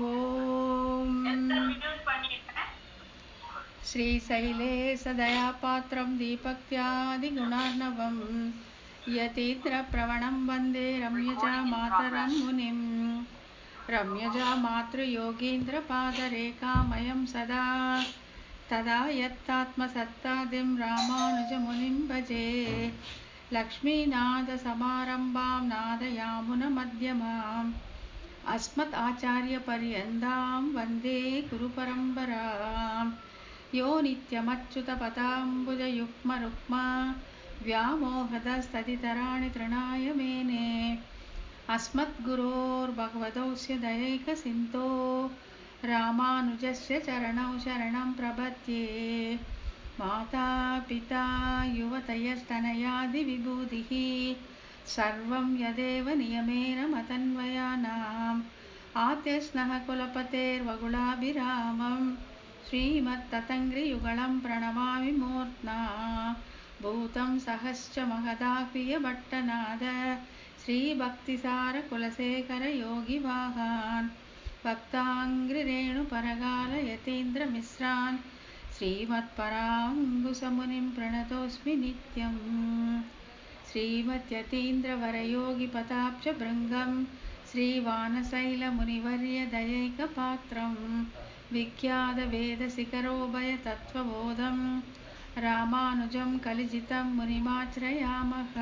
ஓம் ஸ்ரீசைலே சதயாபாத்திரம் தீபக்தியாதிகுணார்ணவம் யதீந்திரப்ரவணம் வந்தே ரம்யஜா மாதரம் முனிம் ரம்யஜா மாத்ருயோகீந்திரபாதரேகாமயம் சதா ததா யத்தாத்மசத்தாதிம் ராமானுஜமுனிம் பஜே லக்ஷ்மீநாதசமாரம்பாம் நாதயாமுனமத்யமாம் अस्मत् आचार्यपर्यन्तां वन्दे गुरुपरम्परां यो नित्यमच्युतपदाम्बुजयुग्मरुक्मा व्यामोहदस्तदितराणि तृणाय मेने अस्मद्गुरोर्भगवतोऽस्य दयैकसिन्धो रामानुजस्य चरणौ शरणं प्रपद्ये माता पिता युवतयस्तनयादिविभूतिः सर्वं यदेव नियमेन मतन्वयानाम् आद्यस्नः कुलपतेर्वकुलाभिरामं श्रीमत्ततङ्घ्रियुगलं प्रणमामि मूर्ध्ना भूतं सहश्च महदाह्वियभट्टनाद श्रीभक्तिसारकुलशेखरयोगिवाहान् भक्ताङ्घ्रिरेणुपरकालयतीन्द्रमिश्रान् श्रीमत्पराङ्कुशमुनिं प्रणतोऽस्मि नित्यम् श्रीमद्यतीन्द्रवरयोगिपदाब्जभृङ्गं श्रीवानशैलमुनिवर्यदयैकपात्रं विख्यातवेदशिखरोभयतत्त्वबोधं रामानुजं कलिजितं मुनिमाश्रयामः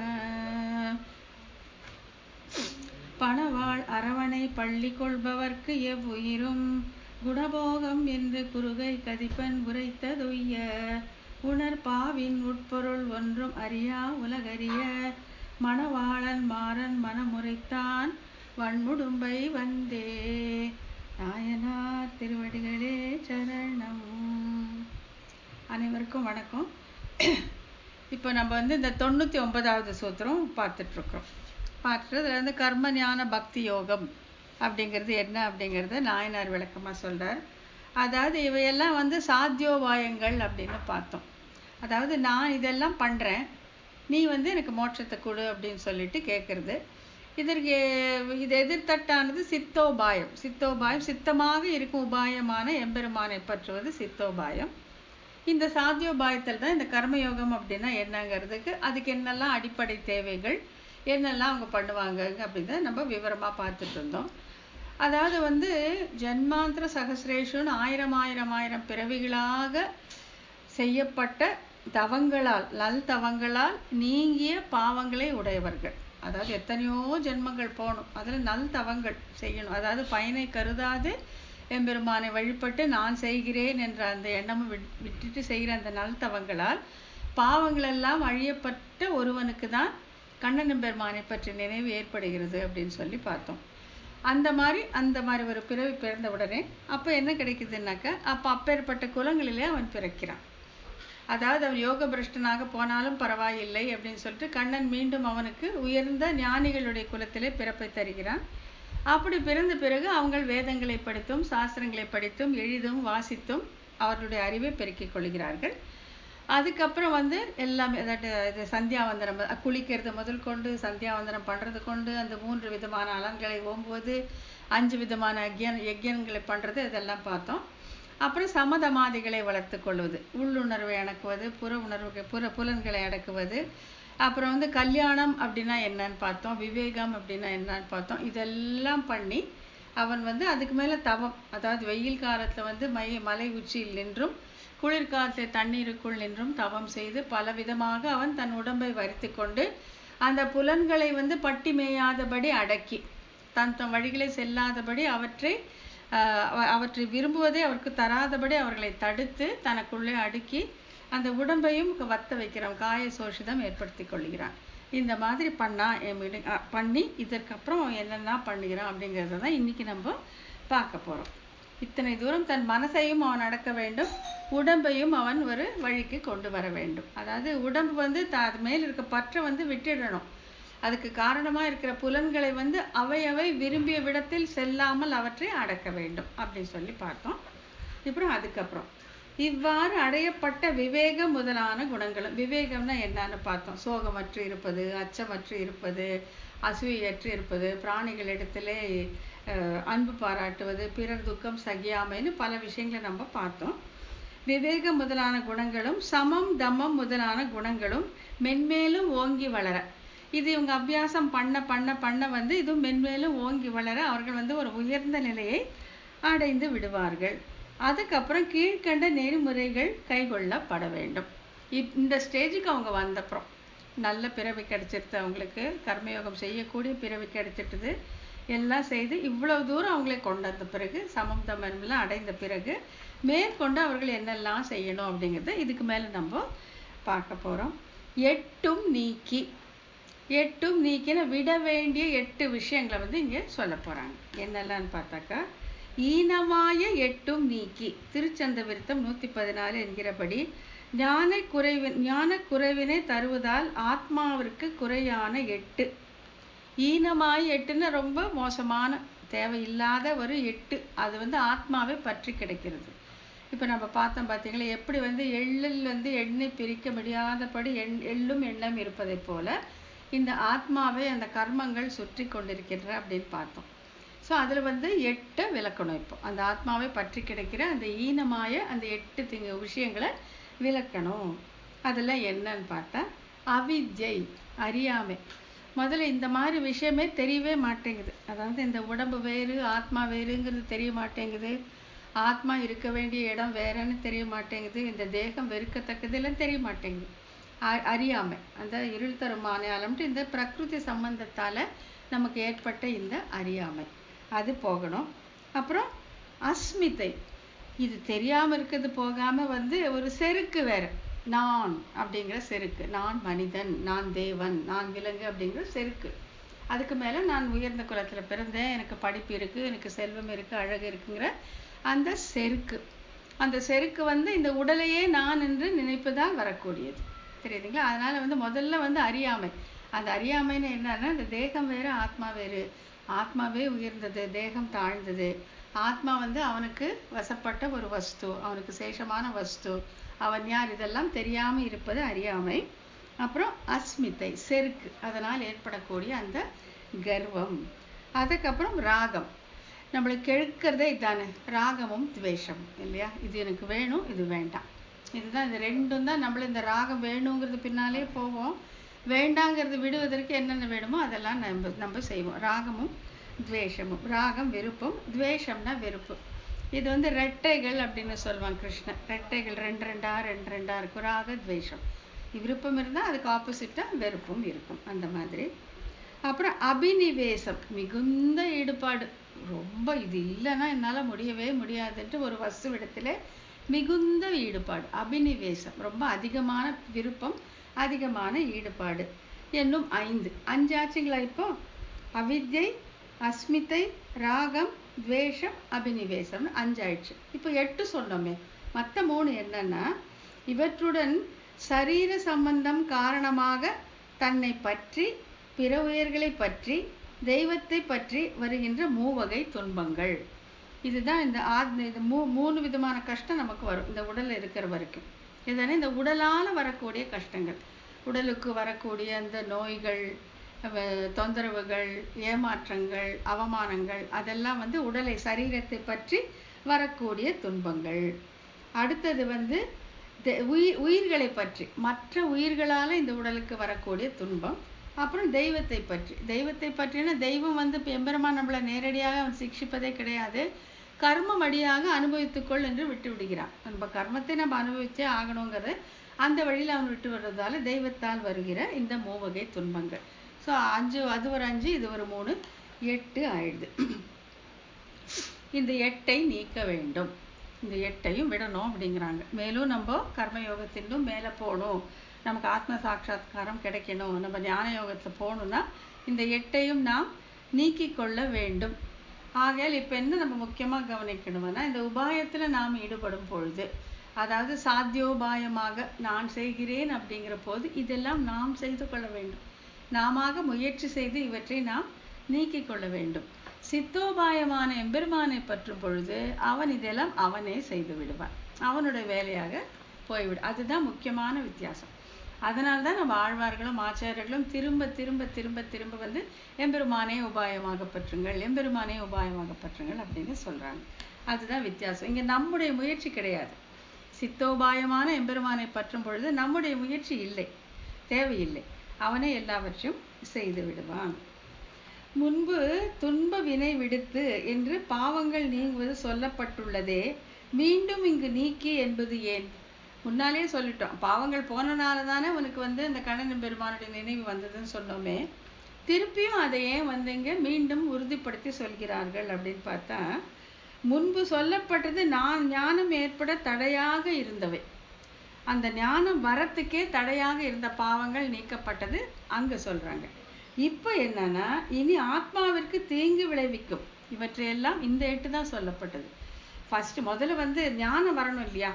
பணவாள் அரவணை பள்ளி கொள்பவர்க்கு எவ்வுயிரும் குணபோகம் என்று குறுகை கதிப்பன் உரைத்ததொய்ய உணர்பாவின் உட்பொருள் ஒன்றும் அறியா உலகறிய மணவாளன் மாறன் மனமுறைத்தான் வன்முடும்பை வந்தே. நாயனார் திருவடிகளே சரணம். அனைவருக்கும் வணக்கம். இப்போ நம்ம இந்த 99வது சூத்திரம் பார்த்துட்ருக்குறோம். பார்த்துட்டு கர்ம ஞான பக்தி யோகம் அப்படிங்கிறது என்ன அப்படிங்கிறத நாயனார் விளக்கமாக சொல்கிறார். அதாவது இவையெல்லாம் சாத்தியோபாயங்கள் அப்படின்னு பார்த்தோம். அதாவது நான் இதெல்லாம் பண்ணுறேன், நீ எனக்கு மோட்சத்தை கொடு அப்படின்னு சொல்லிட்டு கேட்குறது. இதற்கு இது எதிர்த்தட்டானது சித்தோபாயம். சித்தோபாயம் சித்தமாக இருக்கும் உபாயமான எம்பெருமானை பற்றுவது சித்தோபாயம். இந்த சாத்தியோபாயத்தில் தான் இந்த கர்மயோகம் அப்படின்னா என்னங்கிறதுக்கு அதுக்கு என்னெல்லாம் அடிப்படை தேவைகள், என்னெல்லாம் அவங்க பண்ணுவாங்க அப்படின்னு நம்ம விவரமாக பார்த்துட்டு இருந்தோம். அதாவது ஜென்மாந்திர சகசிரேஷன் ஆயிரம் பிறவிகளாக செய்யப்பட்ட தவங்களால் நல் தவங்களால் நீங்கிய பாவங்களை உடையவர்கள். அதாவது எத்தனையோ ஜென்மங்கள் போகணும், அதில் நல் தவங்கள் செய்யணும். அதாவது பயனை கருதாது எம்பெருமானை வழிபட்டு நான் செய்கிறேன் என்ற அந்த எண்ணமும் விட்டுட்டு செய்கிற அந்த நல் தவங்களால் பாவங்களெல்லாம் அழியப்பட்ட ஒருவனுக்கு தான் கண்ணன் எம்பெருமானை பற்றி நினைவு ஏற்படுகிறது அப்படின்னு சொல்லி பார்த்தோம். அந்த மாதிரி ஒரு பிறவி பிறந்த உடனே அப்போ என்ன கிடைக்குதுன்னாக்கா, அப்பேற்பட்ட குலங்களிலே அவன் பிறக்கிறான். அதாவது அவன் யோக பிரஷ்டனாக போனாலும் பரவாயில்லை அப்படின்னு சொல்லிட்டு கண்ணன் மீண்டும் அவனுக்கு உயர்ந்த ஞானிகளுடைய குலத்திலே பிறப்பை தருகிறான். அப்படி பிறந்த பிறகு அவங்க வேதங்களை படித்தும் சாஸ்திரங்களை படித்தும் எழுதும் வாசித்தும் அவர்களுடைய அறிவை பெருக்கிக் கொள்கிறார்கள். அதுக்கப்புறம் எல்லாமே இது சந்தியாவந்தனம், குளிக்கிறது முதல் கொண்டு சந்தியாவந்தனம் பண்ணுறது கொண்டு அந்த 3 விதமான அலன்களை ஓம்புவது, 5 விதமான யஜ்யங்களை பண்ணுறது, இதெல்லாம் பார்த்தோம். அப்புறம் சமதமாதிகளை வளர்த்து கொள்வது, உள்ளுணர்வை அடக்குவது, புலன்களை அடக்குவது. அப்புறம் கல்யாணம் அப்படின்னா என்னன்னு பார்த்தோம், விவேகம் அப்படின்னா என்னன்னு பார்த்தோம். இதெல்லாம் பண்ணி அவன் அதுக்கு மேலே தவம், அதாவது வெயில் காலத்தில் மலை உச்சியில் நின்றும் குளிர்காலத்தில் தண்ணீருக்குள் நின்றும் தவம் செய்து பலவிதமாக அவன் தன் உடம்பை வருத்தி கொண்டு அந்த புலன்களை பட்டி மேயாதபடி அடக்கி தன் வழிகளை செல்லாதபடி அவற்றை விரும்புவதை அவருக்கு தராதபடி அவர்களை தடுத்து தனக்குள்ளே அடுக்கி அந்த உடம்பையும் வத்த வைக்கிறான், காய சோஷிதம் ஏற்படுத்தி கொள்கிறான். இந்த மாதிரி பண்ணி இதற்கப்புறம் என்னென்ன பண்ணுகிறான் அப்படிங்கிறத தான் இன்னைக்கு நம்ம பார்க்க போகிறோம். இத்தனை தூரம் தன் மனசையும் அவன் அடக்க வேண்டும், உடம்பையும் அவன் ஒரு வழிக்கு கொண்டு வர வேண்டும். அதாவது உடம்பு அது மேல் இருக்க பற்றை விட்டுடணும். அதுக்கு காரணமாக இருக்கிற புலன்களை அவை விரும்பிய விடத்தில் செல்லாமல் அவற்றை அடக்க வேண்டும் அப்படின்னு சொல்லி பார்த்தோம். அதுக்கப்புறம் இவ்வாறு அடையப்பட்ட விவேகம் முதலான குணங்களும், விவேகம்னா என்னன்னு பார்த்தோம். சோகமற்று இருப்பது, அச்சமற்று இருப்பது, அசூயற்று இருப்பது, பிராணிகளிடத்திலே அன்பு பாராட்டுவது, பிறர் துக்கம் சகியாமைன்னு பல விஷயங்களை நம்ம பார்த்தோம். விவேகம் முதலான குணங்களும் சமம் தமம் முதலான குணங்களும் மென்மேலும் ஓங்கி வளர, இது இவங்க அபியாசம் பண்ண பண்ண பண்ண வந்து இது மென்மேலும் ஓங்கி வளர அவர்கள் ஒரு உயர்ந்த நிலையை அடைந்து விடுவார்கள். அதுக்கப்புறம் கீழ்கண்ட நெறிமுறைகள் கைகொள்ளப்பட வேண்டும். இந்த ஸ்டேஜுக்கு அவங்க வந்தப்புறம் நல்ல பிறவி கிடைச்சிருது, அவங்களுக்கு கர்மயோகம் செய்யக்கூடிய பிறவி கிடைச்சிட்டுது, எல்லாம் செய்து இவ்வளவு தூரம் அவங்களே கொண்டு வந்த பிறகு சமம் தமம்லாம் அடைந்த பிறகு மேற்கொண்டு அவர்கள் என்னெல்லாம் செய்யணும் அப்படிங்கிறத இதுக்கு மேலே நம்ம பார்க்க போகிறோம். எட்டும் நீக்கின விட வேண்டிய 8 விஷயங்களை இங்கே சொல்ல போகிறாங்க. என்னெல்லாம்னு பார்த்தாக்கா, ஈனமாய எட்டும் நீக்கி, திருச்சந்த விருத்தம் 114 என்கிறபடி ஞான குறைவினை தருவதால் ஆத்மாவிற்கு குறையான 8. ஈனமாய் 8ன்னு ரொம்ப மோசமான தேவையில்லாத ஒரு 8, அது ஆத்மாவை பற்றி கிடைக்கிறது. இப்போ நம்ம பார்த்தோம் பார்த்தீங்களா, எப்படி எள்ளில் எண்ணெய் பிரிக்க முடியாதபடி எள்ளும் எண்ணம் இருப்பதை போல இந்த ஆத்மாவை அந்த கர்மங்கள் சுற்றி கொண்டிருக்கின்ற அப்படின்னு பார்த்தோம். ஸோ அதில் 8 விளக்கணும். இப்போ அந்த ஆத்மாவை பற்றி கிடைக்கிற அந்த ஈனமாய அந்த 8 விஷயங்களை விளக்கணும். அதெல்லாம் என்னன்னு பார்த்தா, அவித்யை அறியாமை. முதல்ல இந்த மாதிரி விஷயமே தெரியவே மாட்டேங்குது. அதாவது இந்த உடம்பு வேறு ஆத்மா வேறுங்கிறது தெரிய மாட்டேங்குது, ஆத்மா இருக்க வேண்டிய இடம் வேறன்னு தெரிய மாட்டேங்குது, இந்த தேகம் வெறுக்கத்தக்கதெல்லாம் தெரிய மாட்டேங்குது. அறியாமை, அந்த இருள் தரும் மாநிலம்ட்டு இந்த பிரகிருதி சம்பந்தத்தால் நமக்கு ஏற்பட்ட இந்த அறியாமை அது போகணும். அப்புறம் அஸ்மிதை, இது தெரியாமல் இருக்கிறது போகாமல் ஒரு செருக்கு வேறு, நான் அப்படிங்கிற செருக்கு, நான் மனிதன், நான் தேவன், நான் விலங்கு அப்படிங்கிற செருக்கு. அதுக்கு மேலே நான் உயர்ந்த குலத்தில் பிறந்தேன், எனக்கு படிப்பு இருக்குது, எனக்கு செல்வம் இருக்குது, அழகு இருக்குங்கிற அந்த செருக்கு. அந்த செருக்கு இந்த உடலையே நான் என்று நினைப்பதால் வரக்கூடியது, தெரியுதுங்களா? அதனால் முதல்ல அறியாமை. அந்த அறியாமைன்னு என்னன்னா, இந்த தேகம் வேறு ஆத்மா வேறு, ஆத்மாவே உயர்ந்தது, தேகம் தாழ்ந்தது. ஆத்மா அவனுக்கு வசப்பட்ட ஒரு வஸ்து, அவனுக்கு சேஷமான வஸ்து, அவன் யார், இதெல்லாம் தெரியாமல் இருப்பது அறியாமை. அப்புறம் அஸ்மிதை செருக்கு, அதனால் ஏற்படக்கூடிய அந்த கர்வம். அதுக்கப்புறம் ராகம், நம்மளுக்கு கெடுக்கிறதே இதானே, ராகமும் துவேஷமும் இல்லையா? இது எனக்கு வேணும், இது வேண்டாம், இதுதான், இது ரெண்டும் தான் நம்மள இந்த ராகம் வேணுங்கிறது பின்னாலே போவோம், வேண்டாங்கிறது விடுவதற்கு என்னென்ன வேணுமோ அதெல்லாம் நம்ம செய்வோம். ராகமும் துவேஷமும், ராகம் விருப்பம், துவேஷம்னா வெறுப்பு. இது ரெட்டைகள் அப்படின்னு சொல்லுவாங்க கிருஷ்ணன். ரெட்டைகள் 2 2 இருக்கும், ராக துவேஷம். விருப்பம் இருந்தால் அதுக்கு ஆப்போசிட்டாக வெறுப்பும் இருக்கும், அந்த மாதிரி. அப்புறம் அபினிவேசம், மிகுந்த ஈடுபாடு, ரொம்ப இது இல்லைன்னா என்னால் முடியவே முடியாதுன்ட்டு ஒரு வஸ்துவிடத்தில் மிகுந்த ஈடுபாடு, அபினிவேசம், ரொம்ப அதிகமான விருப்பம், அதிகமான ஈடுபாடு என்னும் 5 ஆச்சுங்களா? இப்போ அவித்யை, அஸ்மிதை, ராகம், துவேஷம், அபினிவேசம் 5 ஆயிடுச்சு. இப்போ 8 சொன்னோமே, மற்ற 3 என்னன்னா, இவற்றுடன் சரீர சம்பந்தம் காரணமாக தன்னை பற்றி, பிற உயிர்களை பற்றி, தெய்வத்தை பற்றி வருகின்ற 3 வகை துன்பங்கள். இதுதான் இந்த 3 விதமான கஷ்டம் நமக்கு வரும் இந்த உடலில் இருக்கிற வரைக்கும். இதுதானே இந்த உடலால் வரக்கூடிய கஷ்டங்கள், உடலுக்கு வரக்கூடிய அந்த நோய்கள், தொந்தரவுகள், ஏமாற்றங்கள், அவமானங்கள், அதெல்லாம் உடலை சரீரத்தை பற்றி வரக்கூடிய துன்பங்கள். அடுத்தது உயிர்களை பற்றி, மற்ற உயிர்களால் இந்த உடலுக்கு வரக்கூடிய துன்பம். அப்புறம் தெய்வத்தை பற்றி, தெய்வத்தை பற்றினா தெய்வம் எம்பெருமான் நம்மளை நேரடியாக அவன் சிக்ஷிப்பதே கிடையாது, கர்மம் வழியாக அனுபவித்துக்கொள் என்று விட்டு விடுகிறான். நம்ம கர்மத்தை நம்ம அனுபவிச்சே ஆகணுங்கிறது அந்த வழியில் அவன் விட்டு வர்றதால தெய்வத்தால் வருகிற இந்த 3 வகை துன்பங்கள். ஸோ 5, அது ஒரு 5, இது ஒரு 3, 8 ஆயிடுது. இந்த 8ஐ நீக்க வேண்டும், இந்த 8ஐயும் விடணும் அப்படிங்கிறாங்க. மேலும் நம்ம கர்மயோகத்திலும் மேலே போகணும், நமக்கு ஆத்ம சாட்சாத்காரம் கிடைக்கணும், நம்ம ஞான யோகத்தில் போகணுன்னா இந்த 8ஐயும் நாம் நீக்கி கொள்ள வேண்டும். ஆகையால் இப்போ என்ன நம்ம முக்கியமாக கவனிக்கணும்னா, இந்த உபாயத்தில் நாம் ஈடுபடும் பொழுது, அதாவது சாத்தியோபாயமாக நான் செய்கிறேன் அப்படிங்கிற போது இதெல்லாம் நாம் செய்து கொள்ள வேண்டும், நாம முயற்சி செய்து இவற்றை நாம் நீக்கி கொள்ள வேண்டும். சித்தோபாயமான எம்பெருமானை பற்றும் பொழுது அவன் இதெல்லாம் அவனே செய்து விடுவான், அவனுடைய வேலையாக போய்விடும். அதுதான் முக்கியமான வித்தியாசம். அதனால்தான் நம்ம ஆழ்வார்களும் ஆச்சாரியர்களும் திரும்ப திரும்ப திரும்ப திரும்ப வந்து எம்பெருமானே உபாயமாக பற்றுங்கள், எம்பெருமானே உபாயமாக பற்றுங்கள் அப்படின்னு சொல்றாங்க. அதுதான் வித்தியாசம். இங்க நம்முடைய முயற்சி கிடையாது. சித்தோபாயமான எம்பெருமானை பற்றும் பொழுது நம்முடைய முயற்சி இல்லை, தேவையில்லை. அவனே எல்லாவற்றையும் செய்து விடுவான். முன்பு துன்ப வினை விடுத்து என்று பாவங்கள் நீங்குவது சொல்லப்பட்டுள்ளதே, மீண்டும் இங்கு நீக்கி என்பது ஏன்? முன்னாலே சொல்லிட்டோம், பாவங்கள் போனனால தானே உனக்கு வந்து இந்த கண்ணன் பெருமானுடைய நினைவு வந்ததுன்னு சொன்னோமே. திருப்பியும் அதை ஏன் வந்து இங்க மீண்டும் உறுதிப்படுத்தி சொல்கிறார்கள் அப்படின்னு பார்த்தா, முன்பு சொல்லப்பட்டது நான் ஞானம் ஏற்பட தடையாக இருந்தவை, அந்த ஞானம் வரத்துக்கே தடையாக இருந்த பாவங்கள் நீக்கப்பட்டது அங்க சொல்றாங்க. இப்ப என்னன்னா, இனி ஆத்மாவிற்கு தீங்கு விளைவிக்கும் இவற்றையெல்லாம் இந்த 8 தான் சொல்லப்பட்டது. ஃபர்ஸ்ட் முதல்ல வந்து ஞானம் வரணும் இல்லையா?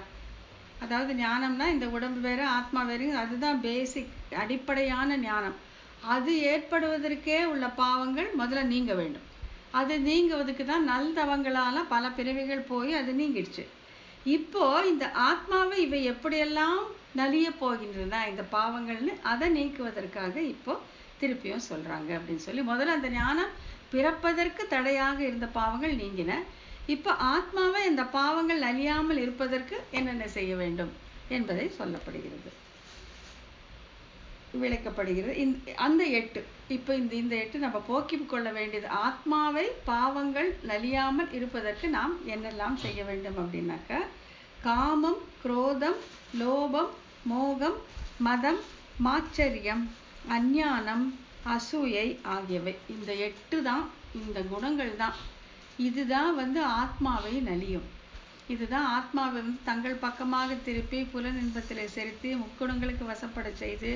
அதாவது ஞானம்னா இந்த உடம்பு வேற ஆத்மா வேறு, அதுதான் பேசிக் அடிப்படையான ஞானம். அது ஏற்படுவதற்கே உள்ள பாவங்கள் முதல்ல நீங்க வேண்டும். அது நீங்குவதுக்கு தான் நல்தவங்களால பல பிறவிகள் போய் அது நீங்கிடுச்சு. இப்போ இந்த ஆத்மாவை இவை எப்படியெல்லாம் நலிய போகின்றன இந்த பாவங்கள்னு அதை நீக்குவதற்காக இப்போ திருப்பியும் சொல்றாங்க அப்படின்னு சொல்லி, முதல்ல அந்த ஞானம் பிறப்பதற்கு தடையாக இருந்த பாவங்கள் நீங்கின. இப்ப ஆத்மாவை இந்த பாவங்கள் அழியாமல் இருப்பதற்கு என்னென்ன செய்ய வேண்டும் என்பதை சொல்லப்படுகிறது, விளக்கப்படுகிறது. அந்த 8 இப்ப இந்த 8 நம்ம போக்கிக் கொள்ள வேண்டியது. ஆத்மாவை பாவங்கள் நலியாமல் இருப்பதற்கு நாம் என்னெல்லாம் செய்ய வேண்டும் அப்படின்னாக்க, காமம், குரோதம், லோபம், மோகம், மதம், மாச்சரியம், அஞ்ஞானம், அசூயை ஆகியவை. இந்த 8 தான், இந்த குணங்கள் தான். இதுதான் வந்து ஆத்மாவை நலியும். இதுதான் ஆத்மாவை வந்து தங்கள் பக்கமாக திருப்பி புலன் இன்பத்திலே செலுத்தி முக்குணங்களுக்கு வசப்பட செய்து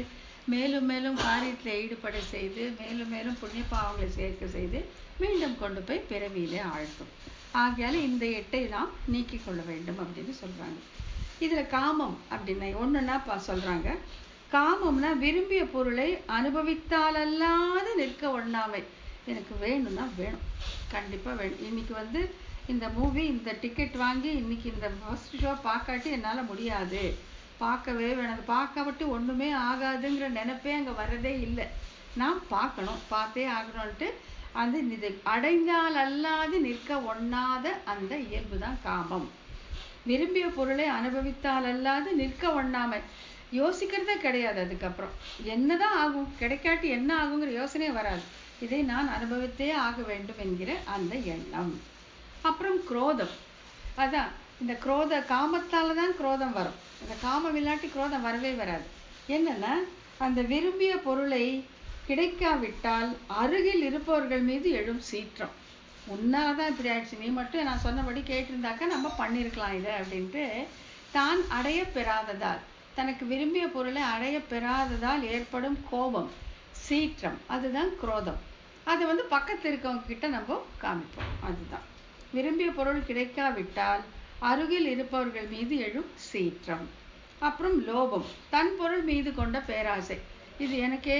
மேலும் மேலும் காரியத்தில் ஈடுபட செய்து மேலும் மேலும் புண்ணிய பாவங்களை சேர்க்க செய்து மீண்டும் கொண்டு போய் பிறவியிலே ஆழ்த்தும். ஆகையால இந்த 8 நாம் நீக்கிக் கொள்ள வேண்டும் அப்படின்னு சொல்றாங்க. இதுல காமம் அப்படின்னா ஒண்ணுன்னா சொல்றாங்க. காமம்னா விரும்பிய பொருளை அனுபவித்தாலல்லாது நிற்க ஒண்ணாமை. எனக்கு வேணும்னா வேணும், கண்டிப்பா வேணும். இன்னைக்கு வந்து இந்த மூவி, இந்த டிக்கெட் வாங்கி இன்னைக்கு இந்த ஃபர்ஸ்ட் ஷோ பார்க்காட்டி என்னால முடியாது, பார்க்கவே வேணும், பார்க்காவிட்டு ஒண்ணுமே ஆகாதுங்கிற நினைப்பே அங்க வர்றதே இல்லை. நான் பார்க்கணும், பார்த்தே ஆகணும்ட்டு அந்த இது அடைந்தால் அல்லாது நிற்க ஒண்ணாத அந்த இயல்பு தான் காமம். விரும்பிய பொருளை அனுபவித்தால் அல்லாது நிற்க ஒண்ணாமை, யோசிக்கிறதே கிடையாது. அதுக்கப்புறம் என்னதான் ஆகும், கிடைக்காட்டி என்ன ஆகுங்கிற யோசனையே வராது. இதை நான் அனுபவித்தே ஆக வேண்டும் என்கிற அந்த எண்ணம். அப்புறம் குரோதம், அதான் இந்த காமத்தால தான் குரோதம் வரும். இந்த காமம் இல்லாட்டி குரோதம் வரவே வராது. என்னன்னா, அந்த விரும்பிய பொருளை கிடைக்காவிட்டால் அருகில் இருப்பவர்கள் மீது எழும் சீற்றம். உன்னாலதான் இப்படி ஆயிடுச்சு, நீ மட்டும் நான் சொன்னபடி கேட்டிருந்தாக்கா நம்ம பண்ணிருக்கலாம் இதை அப்படின்ட்டு தான் அடைய பெறாததால், தனக்கு விரும்பிய பொருளை அடைய பெறாததால் ஏற்படும் கோபம், சீற்றம், அதுதான் குரோதம். அது வந்து பக்கத்து இருக்கவங்க கிட்ட நம்ம காமிப்போம். அதுதான் விரும்பிய பொருள் கிடைக்காவிட்டால் அருகில் இருப்பவர்கள் மீது எழும் சீற்றம். அப்புறம் லோபம், தன் பொருள் மீது கொண்ட பேராசை. இது எனக்கு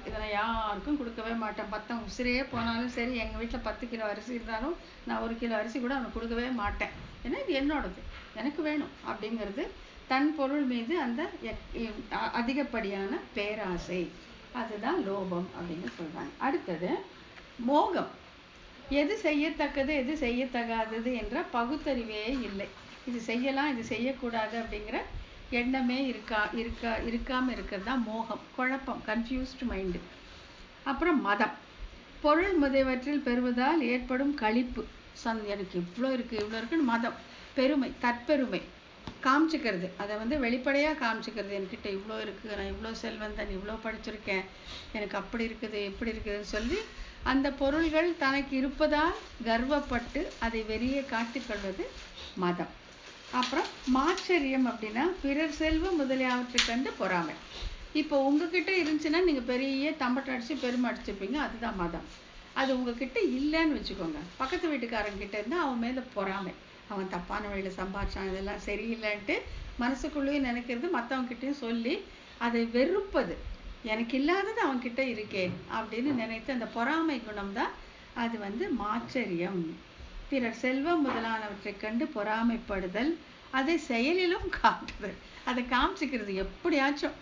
இதை நான் யாருக்கும் கொடுக்கவே மாட்டேன். மற்றவங்க உசிரையே போனாலும் சரி, எங்கள் வீட்டில் 10 கிலோ அரிசி இருந்தாலும் நான் 1 கிலோ அரிசி கூட அவனுக்கு கொடுக்கவே மாட்டேன். ஏன்னா இது என்னோடது, எனக்கு வேணும் அப்படிங்கிறது தன் பொருள் மீது அந்த அதிகப்படியான பேராசை, அதுதான் லோபம் அப்படின்னு சொல்றாங்க. அடுத்தது மோகம். எது செய்யத்தக்கது எது செய்யத்தகாதது என்ற பகுத்தறிவே இல்லை. இது செய்யலாம் இது செய்யக்கூடாது அப்படிங்கிற எண்ணமே இருக்காம இருக்கிறது தான் மோகம், குழப்பம், கன்ஃபியூஸ்டு மைண்டு. அப்புறம் மதம், பொருள் முதலியவற்றில் பெறுவதால் ஏற்படும் களிப்பு. எனக்கு இவ்வளோ இருக்குன்னு மதம், பெருமை, தற்பெருமை காமிச்சுக்கிறது. அதை வந்து வெளிப்படையாக காமிச்சுக்கிறது. என்கிட்ட இவ்வளோ இருக்குது, நான் இவ்வளோ செல்வந்தன், இவ்வளோ படிச்சிருக்கேன், எனக்கு அப்படி இருக்குது இப்படி இருக்குதுன்னு சொல்லி அந்த பொருள்கள் தனக்கு இருப்பதால் கர்வப்பட்டு அதை வெளியே காட்டிக்கொள்வது மதம். அப்புறம் மாச்சரியம் அப்படின்னா பிறர் செல்வம் முதலியவற்றை கண்டு பொறாமை. இப்போ உங்ககிட்ட இருந்துச்சுன்னா நீங்கள் பெரிய தம்பட்டை அடித்து பெருமை அடிச்சுப்பீங்க, அதுதான் மதம். அது உங்ககிட்ட இல்லைன்னு வச்சுக்கோங்க, பக்கத்து வீட்டுக்காரங்கிட்ட இருந்து அவன் மேலே பொறாமை, அவன் தப்பான வழியில் சம்பாதிச்சான், இதெல்லாம் சரியில்லைன்ட்டு மனசுக்குள்ளேயே நினைக்கிறது, மற்றவங்கிட்டையும் சொல்லி அதை வெறுப்பது. எனக்கு இல்லாதது அவன்கிட்ட இருக்கேன் அப்படின்னு நினைத்து அந்த பொறாமை குணம் தான் அது வந்து மாச்சரியம். பிறர் செல்வம் முதலானவற்றை கண்டு பொறாமைப்படுதல், அதை செயலிலும் காட்டுதல், அதை காமிச்சுக்கிறது. எப்படியாச்சும்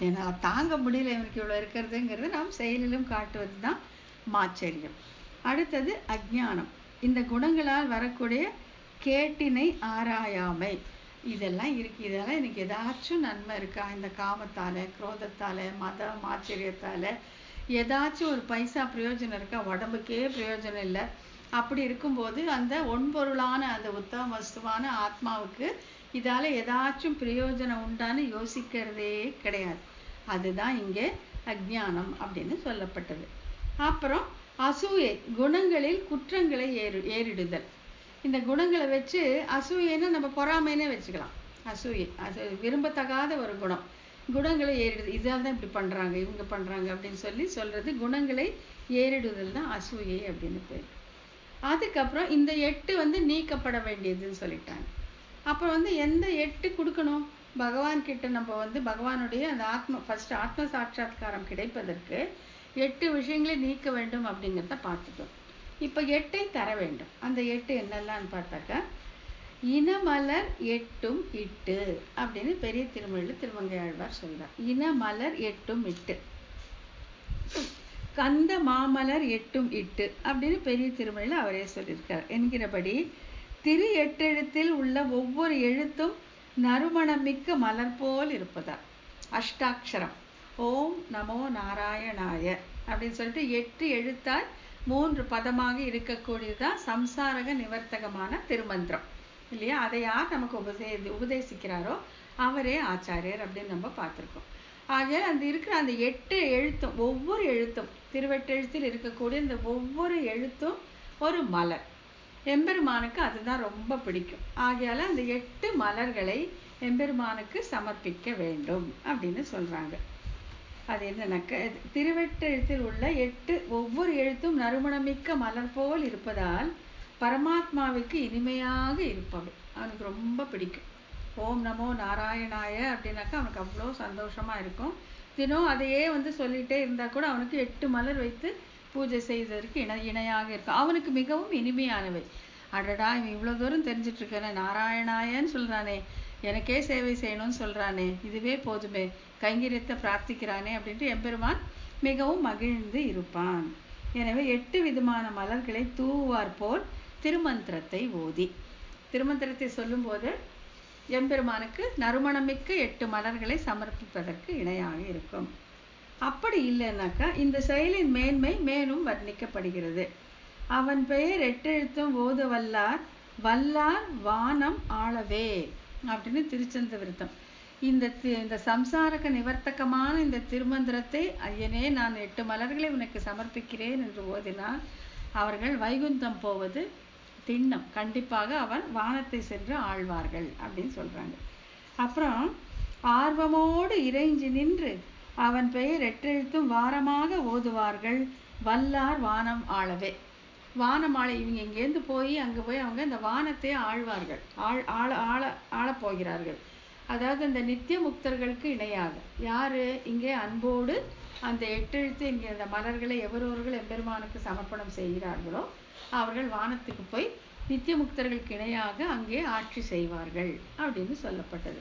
என்னால் தாங்க முடியல இவனுக்கு இவ்வளோ இருக்கிறதுங்கிறது நாம் செயலிலும் காட்டுவது தான் மாச்சரியம். அடுத்தது அஜ்ஞானம். இந்த குணங்களால் வரக்கூடிய கேட்டினை ஆராயாமை. இதெல்லாம் இருக்கு, இதெல்லாம் எனக்கு ஏதாச்சும் நன்மை இருக்கா? இந்த காமத்தால, குரோதத்தால, மாச்சரியத்தால ஏதாச்சும் ஒரு பைசா பிரயோஜனம் இருக்கா? உடம்புக்கே பிரயோஜனம் இல்லை. அப்படி இருக்கும்போது அந்த ஒன்பொருளான அந்த உத்தம வஸ்துவான ஆத்மாவுக்கு இதால ஏதாச்சும் பிரயோஜனம் உண்டான்னு யோசிக்கிறதே கிடையாது. அதுதான் இங்கே அஜ்ஞானம் அப்படின்னு சொல்லப்பட்டது. அப்புறம் அசூயை, குணங்களில் குற்றங்களை ஏறிடுதல். இந்த குணங்களை வச்சு அசூயைன்னா நம்ம பொறாமைன்னே வச்சுக்கலாம். அசூயை அது விரும்பத்தகாத ஒரு குணம். குணங்களை ஏறிடுது, இதால் தான் இப்படி பண்றாங்க, இவங்க பண்றாங்க அப்படின்னு சொல்றது குணங்களை ஏறிடுதல் தான் அசூயை அப்படின்னு பேர். அதுக்கப்புறம் இந்த 8 நீக்கப்பட வேண்டியதுன்னு சொல்லிட்டாங்க. அப்புறம் எந்த 8 கொடுக்கணும்? பகவான் கிட்ட நம்ம பகவானுடைய அந்த ஆத்ம சாட்சாத்காரம் கிடைப்பதற்கு 8 விஷயங்களை நீக்க வேண்டும் அப்படிங்கிறத பார்த்துட்டோம். இப்போ 8ஐ தர வேண்டும். அந்த 8 என்னெல்லாம் பார்த்தாக்கா, இனமலர் 8ம் இட்டு அப்படின்னு பெரிய திருமொழியில் திருமங்கை ஆழ்வார் சொல்றார். இனமலர் 8ம் இட்டு, கந்த மாமலர் 8ம் இட்டு அப்படின்னு பெரிய திருமொழியில் அவரே சொல்லியிருக்கார். என்கிறபடி திரு 8 எழுத்தில் உள்ள ஒவ்வொரு எழுத்தும் நறுமணமிக்க மலர் போல் இருப்பதால் அஷ்டாட்சரம் ஓம் நமோ நாராயணாய அப்படின்னு சொல்லிட்டு 8 எழுத்தால் 3 பதமாக இருக்கக்கூடியதுதான் சம்சாரக நிவர்த்தகமான திருமந்திரம் இல்லையா? அதை யார் நமக்கு உபதேசிக்கிறாரோ அவரே ஆச்சாரியர் அப்படின்னு நம்ம பார்த்துருக்கோம். ஆக அந்த இருக்கிற அந்த 8 எழுத்தும், ஒவ்வொரு எழுத்தும் திருவெட்டெழுத்தில் இருக்கக்கூடிய இந்த ஒவ்வொரு எழுத்தும் ஒரு மலர். எம்பெருமானுக்கு அதுதான் ரொம்ப பிடிக்கும். ஆகையால அந்த 8 மலர்களை எம்பெருமானுக்கு சமர்ப்பிக்க வேண்டும் அப்படின்னு சொல்றாங்க. அது என்னன்னாக்க, திருவெட்டெழுத்தில் உள்ள 8 ஒவ்வொரு எழுத்தும் நறுமணமிக்க மலர் போல் இருப்பதால் பரமாத்மாவுக்கு இனிமையாக இருப்பவை. அவனுக்கு ரொம்ப பிடிக்கும். ஓம் நமோ நாராயணாய அப்படின்னாக்கா அவனுக்கு அவ்வளோ சந்தோஷமா இருக்கும். தினம் அதையே சொல்லிட்டே இருந்தா கூட அவனுக்கு 8 மலர் வைத்து பூஜை செய்வதற்கு இணையாக இருக்கும். அவனுக்கு மிகவும் இனிமையானவை. அடடா, இவன் இவ்வளோ தூரம் தெரிஞ்சிட்டு இருக்கானே, நாராயணாயன்னு சொல்றானே, எனக்கே சேவை செய்யணும்னு சொல்றானே, இதுவே போதுமே, கைங்கரியத்தை பிரார்த்திக்கிறானே அப்படின்ட்டு எம்பெருமான் மிகவும் மகிழ்ந்து இருப்பான். எனவே 8 விதமான மலர்களை தூவார் போல் திருமந்திரத்தை ஓதி, திருமந்திரத்தை சொல்லும் போது எம்பெருமானுக்கு நறுமணமிக்க 8 மலர்களை சமர்ப்பிப்பதற்கு இணையாக இருக்கும். அப்படி இல்லைன்னாக்கா இந்த செயலின் மேன்மை மேலும் வர்ணிக்கப்படுகிறது. அவன் பெயர் 8 எழுத்தும் ஓத வல்லார், வல்லார் வானம் ஆளவே அப்படின்னு திருச்சந்த விருத்தம். இந்த சம்சாரக நிவர்த்தகமான இந்த திருமந்திரத்தை ஐயனே நான் 8 மலர்களை உனக்கு சமர்ப்பிக்கிறேன் என்று ஓதினால் அவர்கள் வைகுந்தம் போவது திண்ணம். கண்டிப்பாக அவன் வானத்தை சென்று ஆழ்வார்கள் அப்படின்னு சொல்றாங்க. அப்புறம் ஆர்வமோடு இறைஞ்சி நின்று அவன் பெயர் 8 எழுத்தும் வாரமாக ஓதுவார்கள், வல்லார் வானம் ஆளவே. வானம் ஆள, இவங்க இங்கேருந்து போய் அங்கே போய் அவங்க இந்த வானத்தை ஆழ்வார்கள், ஆள போகிறார்கள். அதாவது அந்த நித்திய முக்தர்களுக்கு இணையாக யாரு இங்கே அன்போடு அந்த 8 எழுத்து இங்கே அந்த மலர்களை எவரவர்கள் எம்பெருமானுக்கு சமர்ப்பணம் செய்கிறார்களோ அவர்கள் வானத்துக்கு போய் நித்திய முக்தர்களுக்கு இணையாக அங்கே ஆட்சி செய்வார்கள் அப்படின்னு சொல்லப்பட்டது.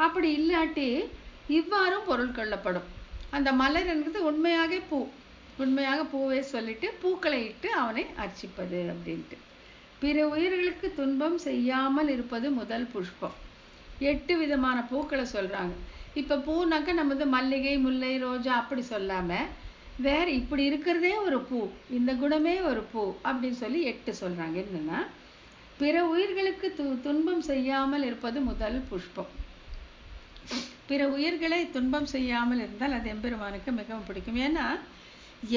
அப்படி இல்லாட்டி இவ்வாறும் பொருள் கொள்ளப்படும். அந்த மலர் என்பது உண்மையாக பூவை சொல்லிட்டு பூக்களை இட்டு அவனை அர்ச்சிப்பது அப்படின்ட்டு. பிற உயிர்களுக்கு துன்பம் செய்யாமல் இருப்பது முதல் புஷ்பம். 8 விதமான பூக்களை சொல்றாங்க. இப்ப பூனாக்க நம்ம மல்லிகை, முல்லை, ரோஜா அப்படி சொல்லாம வேற இப்படி இருக்கிறதே ஒரு பூ, இந்த குணமே ஒரு பூ அப்படின்னு சொல்லி 8 சொல்றாங்க. என்னன்னா, பிற உயிர்களுக்கு துன்பம் செய்யாமல் இருப்பது முதல் புஷ்பம். பிற உயிர்களை துன்பம் செய்யாமல் இருந்தால் அது எம்பெருமானுக்கு மிகவும் பிடிக்கும். ஏன்னா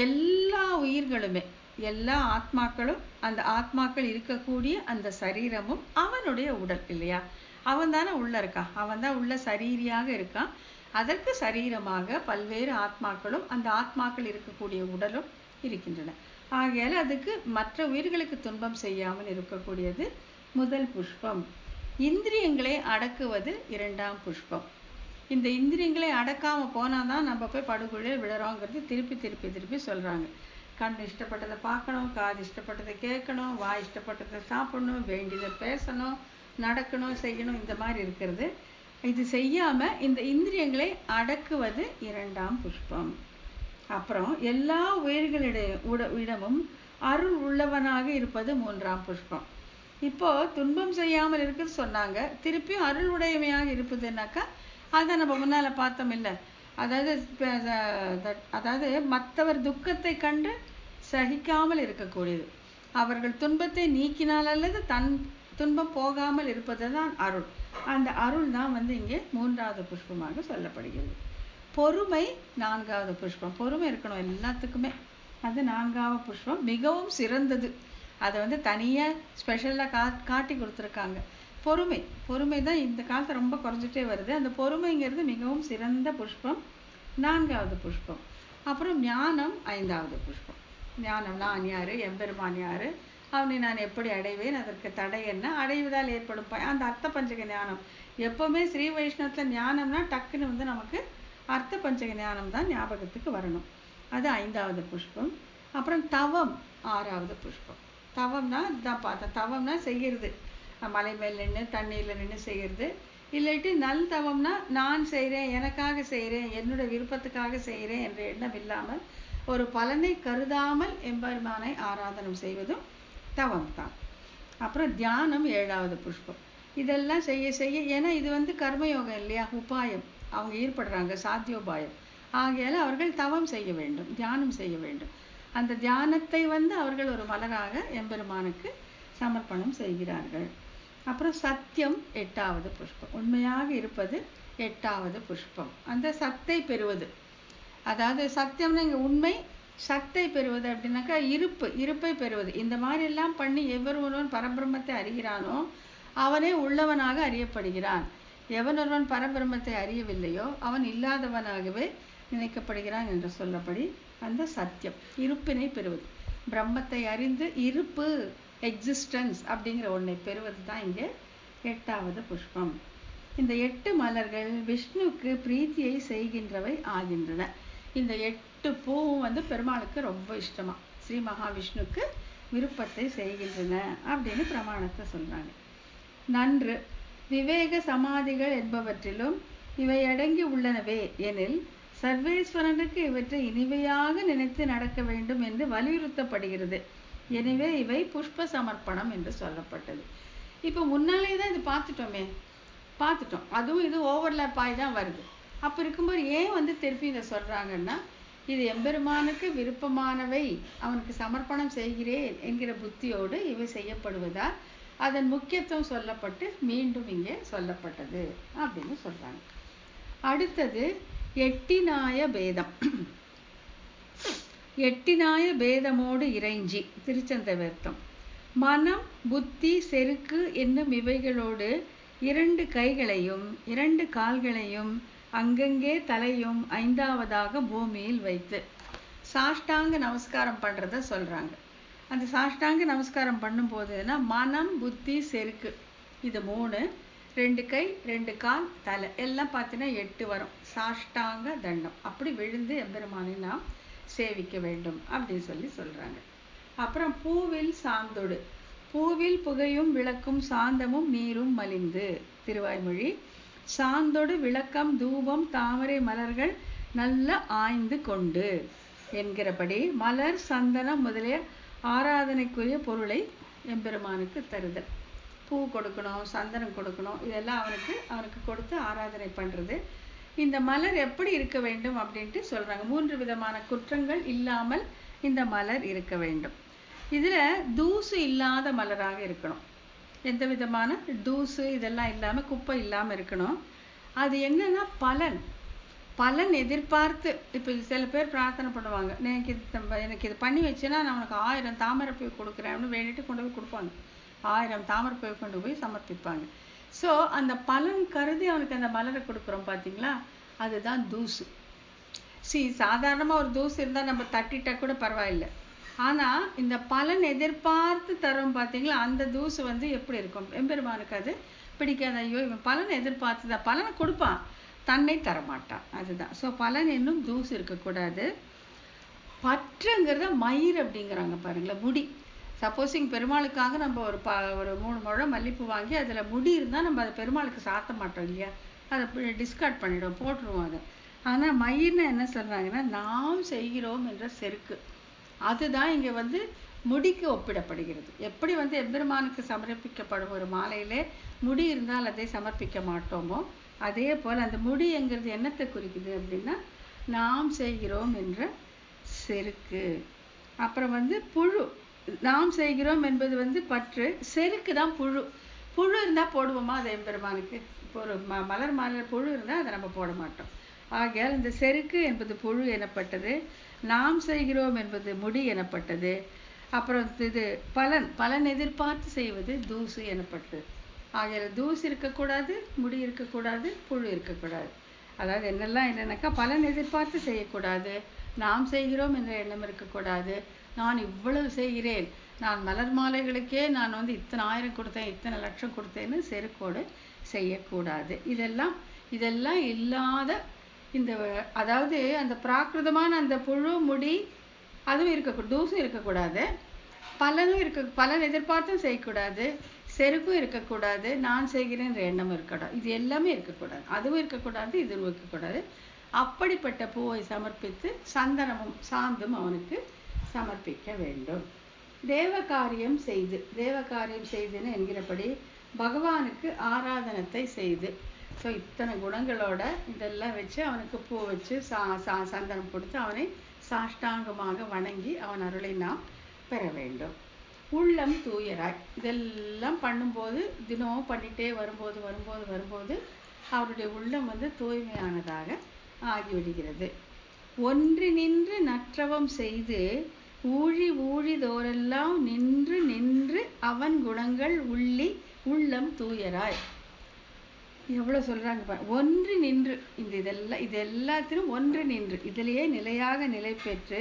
எல்லா உயிர்களுமே, எல்லா ஆத்மாக்களும், அந்த ஆத்மாக்கள் இருக்கக்கூடிய அந்த சரீரமும் அவனுடைய உடல் இல்லையா? அவன் தானே உள்ள இருக்கான், அவன் தான் உள்ள சரீரியாக இருக்கான். அதற்கு சரீரமாக பல்வேறு ஆத்மாக்களும் அந்த ஆத்மாக்கள் இருக்கக்கூடிய உடலும் இருக்கின்றன. ஆகையால் அதுக்கு மற்ற உயிர்களுக்கு துன்பம் செய்யாமல் இருக்கக்கூடியது முதல் புஷ்பம். இந்திரியங்களை அடக்குவது 2ஆம் புஷ்பம். இந்த இந்திரியங்களை அடக்காம போனாதான் நம்ம போய் படுகொலையில் விழறோங்கிறது திருப்பி சொல்றாங்க. கண் இஷ்டப்பட்டதை பார்க்கணும், காது இஷ்டப்பட்டதை கேட்கணும், வாய் இஷ்டப்பட்டதை சாப்பிடணும், வேண்டியதை பேசணும், நடக்கணும், செய்யணும், இந்த மாதிரி இருக்கிறது. இது செய்யாம இந்த இந்திரியங்களை அடக்குவது 2ஆம் புஷ்பம். அப்புறம் எல்லா உயிர்களிடமும் அருள் உள்ளவனாக இருப்பது 3ஆம் புஷ்பம். இப்போ துன்பம் செய்யாமல் இருக்குன்னு சொன்னாங்க, திருப்பியும் அருள் உடையமையாக இருப்பதுனாக்கா அதை நம்ம முன்னால பார்த்தோம் இல்லை. அதாவது மற்றவர் துக்கத்தை கண்டு சகிக்காமல் இருக்கக்கூடியது, அவர்கள் துன்பத்தை நீக்கினால் அல்லது தன் துன்பம் போகாமல் இருப்பது தான் அருள். அந்த அருள் தான் இங்கே 3ஆவது புஷ்பமாக சொல்லப்படுகிறது. பொறுமை 4ஆவது புஷ்பம். பொறுமை இருக்கணும் எல்லாத்துக்குமே, அது 4ஆவது புஷ்பம். மிகவும் சிறந்தது. அதை தனியாக ஸ்பெஷலாக காட்டி கொடுத்துருக்காங்க. பொறுமை தான் இந்த காலத்தை ரொம்ப குறைஞ்சிட்டே வருது. அந்த பொறுமைங்கிறது மிகவும் சிறந்த புஷ்பம், 4ஆவது புஷ்பம். அப்புறம் ஞானம் 5ஆவது புஷ்பம். ஞானம், நான் யாரு, எம்பெருமான் யாரு, அவனை நான் எப்படி அடைவேன், அதற்கு தடை என்ன, அடைவதால் ஏற்படும் அந்த அர்த்த பஞ்சக ஞானம். எப்பவுமே ஸ்ரீ வைஷ்ணவத்தில் ஞானம்னா டக்குன்னு நமக்கு அர்த்த பஞ்சக ஞானம் தான் ஞாபகத்துக்கு வரணும். அது 5ஆவது புஷ்பம். அப்புறம் தவம் 6ஆவது புஷ்பம். தவம்னா இதான் பார்த்தேன். தவம்னா செய்கிறது, மலை மேல் நின்று தண்ணீரில் நின்று செய்கிறது. இல்லாட்டி நல் தவம்னா நான் செய்கிறேன், எனக்காக செய்கிறேன், என்னோட விருப்பத்துக்காக செய்கிறேன் என்ற எண்ணம் இல்லாமல் ஒரு பலனை கருதாமல் எம்பெருமானை ஆராதனம் செய்வதும் தவம் தான். அப்புறம் தியானம் 7ஆவது புஷ்பம். இதெல்லாம் செய்ய செய்ய, ஏன்னா இது கர்மயோகம் இல்லையா, உபாயம், அவங்க ஈடுபடுறாங்க, சாத்தியோபாயம். ஆகையால அவர்கள் தவம் செய்ய வேண்டும், தியானம் செய்ய வேண்டும். அந்த தியானத்தை அவர்கள் ஒரு மலராக எம்பெருமானுக்கு சமர்ப்பணம் செய்கிறார்கள். அப்புறம் சத்தியம் 8ஆவது புஷ்பம். உண்மையாக இருப்பது 8ஆவது புஷ்பம். அந்த சத்தை பெறுவது, அதாவது சத்தியம்னா இங்கே உண்மை, சத்தை பெறுவது அப்படின்னாக்கா இருப்பை பெறுவது. இந்த மாதிரி எல்லாம் பண்ணி ஒருவன் பரபிரம்மத்தை அறிகிறானோ அவனே உள்ளவனாக அறியப்படுகிறான். ஒருவன் பரபிரம்மத்தை அறியவில்லையோ அவன் இல்லாதவனாகவே நினைக்கப்படுகிறான் என்று சொல்லப்படி அந்த சத்தியம் இருப்பினை பெறுவது, பிரம்மத்தை அறிந்து இருப்பு, எக்ஸிஸ்டன்ஸ் அப்படிங்கிற ஒன்றை பெறுவது தான் இங்கே 8ஆவது புஷ்பம். இந்த 8 மலர்கள் விஷ்ணுவுக்கு பிரீத்தியை செய்கின்றவை ஆகின்றன. இந்த 8 பூவும் பெருமாளுக்கு ரொம்ப இஷ்டமா, ஸ்ரீ மகாவிஷ்ணுக்கு விருப்பத்தை செய்கின்றன அப்படின்னு பிரமாணத்தை சொல்றாங்க. நன்று விவேக சமாதிகள் என்பவற்றிலும் இவை அடங்கி உள்ளனவே எனில் சர்வேஸ்வரனுக்கு இவற்றை இனிமையாக நினைத்து நடக்க வேண்டும் என்று வலியுறுத்தப்படுகிறது. எனவே இவை புஷ்ப சமர்ப்பணம் என்று சொல்லப்பட்டது. இப்போ முன்னாலே தான் இது பார்த்துட்டோம், அதுவும் இது ஓவர்லேப் ஆகி தான் வருது. அப்போ இருக்கும்போது ஏன் திருப்பி இதை சொல்றாங்கன்னா, இது எம்பெருமானுக்கு விருப்பமானவை, அவனுக்கு சமர்ப்பணம் செய்கிறேன் என்கிற புத்தியோடு இவை செய்யப்படுவதால் அதன் முக்கியத்துவம் சொல்லப்பட்டு மீண்டும் இங்கே சொல்லப்பட்டது அப்படின்னு சொல்றாங்க. அடுத்தது எட்டினாய பேதம். எட்டினாய பேதமோடு இறைஞ்சி திருச்சந்தவேர்த்தம். மனம், புத்தி, செருக்கு என்னும் இவைகளோடு 2 கைகளையும் 2 கால்களையும் அங்கங்கே தலையும் 5ஆவதாக பூமியில் வைத்து சாஷ்டாங்க நமஸ்காரம் பண்றத சொல்றாங்க. அந்த சாஷ்டாங்க நமஸ்காரம் பண்ணும்போதுன்னா மனம், புத்தி, செருக்கு இது 3, 2 கை 2 கால் தலை எல்லாம் பார்த்தீங்கன்னா 8 வரும். சாஷ்டாங்க தண்டம் அப்படி விழுந்து எம்பெருமானை நாம் சேவிக்க வேண்டும் அப்படின்னு சொல்றாங்க. அப்புறம் பூவில் சாந்தொடு, பூவில் புகையும் விளக்கும் சாந்தமும் நீரும் மலிந்து திருவாய்மொழி. சாந்தொடு விளக்கம் தூபம் தாமரை மலர்கள் நல்ல ஆய்ந்து கொண்டு என்கிறபடி மலர் சந்தனம் முதலிய ஆராதனைக்குரிய பொருளை எம்பெருமானுக்கு தருதல். பூ கொடுக்கணும், சந்தனம் கொடுக்கணும், இதெல்லாம் அவனுக்கு கொடுத்து ஆராதனை பண்றது. இந்த மலர் எப்படி இருக்க வேண்டும் அப்படின்ட்டு சொல்றாங்க. 3 விதமான குற்றங்கள் இல்லாமல் இந்த மலர் இருக்க வேண்டும். இதுல தூசு இல்லாத மலராக இருக்கணும். எந்த விதமான தூசு இதெல்லாம் இல்லாம, குப்பை இல்லாம இருக்கணும். அது என்னன்னா பலன் எதிர்பார்த்து, இப்போ சில பேர் பிரார்த்தனை பண்ணுவாங்க, எனக்கு இது பண்ணி வச்சுன்னா நான் உனக்கு 1000 தாமரை பூ கொடுக்குறேன்னு வேண்டிட்டு கொண்டு போய் கொடுப்பாங்க. 1000 தாமரை பூ கொண்டு போய் சமர்ப்பிப்பாங்க. ஸோ அந்த பலன் கருதி அவனுக்கு அந்த மலரை கொடுக்குறோம் பார்த்தீங்களா, அதுதான் தூசு. சாதாரணமாக ஒரு தூசு இருந்தால் நம்ம தட்டிட்டா கூட பரவாயில்லை. ஆனால் இந்த பலன் எதிர்பார்த்து தரோம் பார்த்தீங்களா, அந்த தூசு எப்படி இருக்கும், எம்பெருமானுக்கு அது பிடிக்காத. ஐயோ இவன் பலன் எதிர்பார்த்து தான் பலனை கொடுப்பான், தன்னை தரமாட்டான், அதுதான். ஸோ பலன் என்னும் தூசு இருக்கக்கூடாது. பற்றுங்கிறத மயிர் அப்படிங்கிறாங்க பாருங்களேன், முடி. சப்போஸிங் பெருமாளுக்காக நம்ம ஒரு 3 முழம் மல்லிப்பூ வாங்கி அதில் முடி இருந்தால் நம்ம அதை பெருமாளுக்கு சாத்த மாட்டோம் இல்லையா, அதை டிஸ்கார்ட் பண்ணிடுவோம், போட்டுருவோம் அதை. ஆனால் மயிர்னு என்ன சொல்கிறாங்கன்னா, நாம் செய்கிறோம் என்ற செருக்கு, அதுதான் இங்கே வந்து முடிக்கு ஒப்பிடப்படுகிறது. எப்படி வந்து எம்பெருமானுக்கு சமர்ப்பிக்கப்படும் ஒரு மாலையிலே முடி இருந்தால் அதை சமர்ப்பிக்க மாட்டோமோ, அதே போல் அந்த முடிங்கிறது என்னத்தை குறிக்குது அப்படின்னா, நாம் செய்கிறோம் என்ற செருக்கு. அப்புறம் வந்து புழு, நாம் செய்கிறோம் என்பது வந்து பற்று, செருக்கு தான் புழு. புழு இருந்தால் போடுவோமா அதை எம்பெருமானுக்கு? இப்போ ஒரு மலர் மாலை புழு இருந்தால் அதை நம்ம போட மாட்டோம். ஆகையால் இந்த செருக்கு என்பது புழு எனப்பட்டது, நாம் செய்கிறோம் என்பது முடி எனப்பட்டது. அப்புறம் இது பலன் எதிர்பார்த்து செய்வது தூசு எனப்பட்டது. ஆகையால் தூசு இருக்கக்கூடாது, முடி இருக்கக்கூடாது, புழு இருக்கக்கூடாது. அதாவது என்னெல்லாம் இல்லைனாக்கா, பலன் எதிர்பார்த்து செய்யக்கூடாது, நாம் செய்கிறோம் என்ற எண்ணம் இருக்கக்கூடாது, நான் இவ்வளவு செய்கிறேன், நான் மலர் மாலைகளுக்கே நான் வந்து இத்தனை ஆயிரம் கொடுத்தேன், இத்தனை லட்சம் கொடுத்தேன்னு செருக்கோடு செய்யக்கூடாது. இதெல்லாம் இல்லாத இந்த, அதாவது அந்த பிராகிருதமான அந்த புழு முடி அதுவும் இருக்கக்கூடாது, தூசும் இருக்கக்கூடாது, பலன் எதிர்பார்த்தும் செய்யக்கூடாது, செருக்கும் இருக்கக்கூடாது, நான் செய்கிறேன்ற எண்ணமும் இருக்கக்கூடாது. இது எல்லாமே இருக்கக்கூடாது, அதுவும் இருக்கக்கூடாது, இதுவும் இருக்கக்கூடாது. அப்படிப்பட்ட பூவை சமர்ப்பித்து சந்தனமும் சாந்தும் அவனுக்கு சமர்ப்பிக்க வேண்டும். தேவகாரியம் செய்துன்னு என்கிறபடி பகவானுக்கு ஆராதனத்தை செய்து, ஸோ இத்தனை குணங்களோட இதெல்லாம் வச்சு அவனுக்கு பூ வச்சு சந்தனம் கொடுத்து அவனை சாஷ்டாங்கமாக வணங்கி அவன் அருளை நாம் பெற வேண்டும். உள்ளம் தூயராய் இதெல்லாம் பண்ணும்போது, தினமும் பண்ணிகிட்டே வரும்போது அவருடைய உள்ளம் வந்து தூய்மையானதாக ஆகிவிடுகிறது. ஒன்றி நின்று நற்றவம் செய்து ஊழிதோரெல்லாம் நின்று அவன் குணங்கள் உள்ளம் தூயராய். எவ்வளோ சொல்கிறாங்க, ஒன்றி நின்று இது எல்லாத்திலும் ஒன்று நின்று இதிலேயே நிலையாக நிலை பெற்று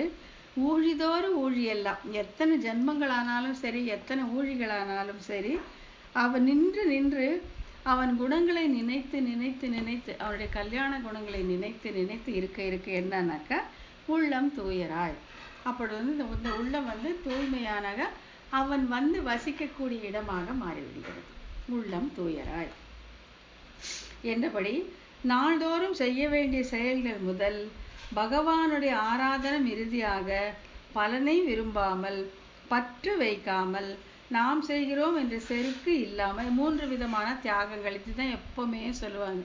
ஊழிதோறும் ஊழியெல்லாம், எத்தனை ஜென்மங்களானாலும் சரி, எத்தனை ஊழிகளானாலும் சரி, அவன் நின்று அவன் குணங்களை நினைத்து அவனுடைய கல்யாண குணங்களை நினைத்து இருக்க என்னன்னாக்கா உள்ளம் தூயராய். அப்படி வந்து இந்த உள்ளம் வந்து தூய்மையானக அவன் வந்து வசிக்கக்கூடிய இடமாக மாறிவிடுகிறது. உள்ளம் தூயராய் என்றபடி நாள்தோறும் செய்ய வேண்டிய செயல்கள் முதல் பகவானுடைய ஆராதனம் இறுதியாக பலனை விரும்பாமல் பற்று வைக்காமல் நாம் செய்கிறோம் என்ற செருக்கு இல்லாமல் 3 விதமான தியாகங்கள். இதுதான் எப்பவுமே சொல்லுவாங்க,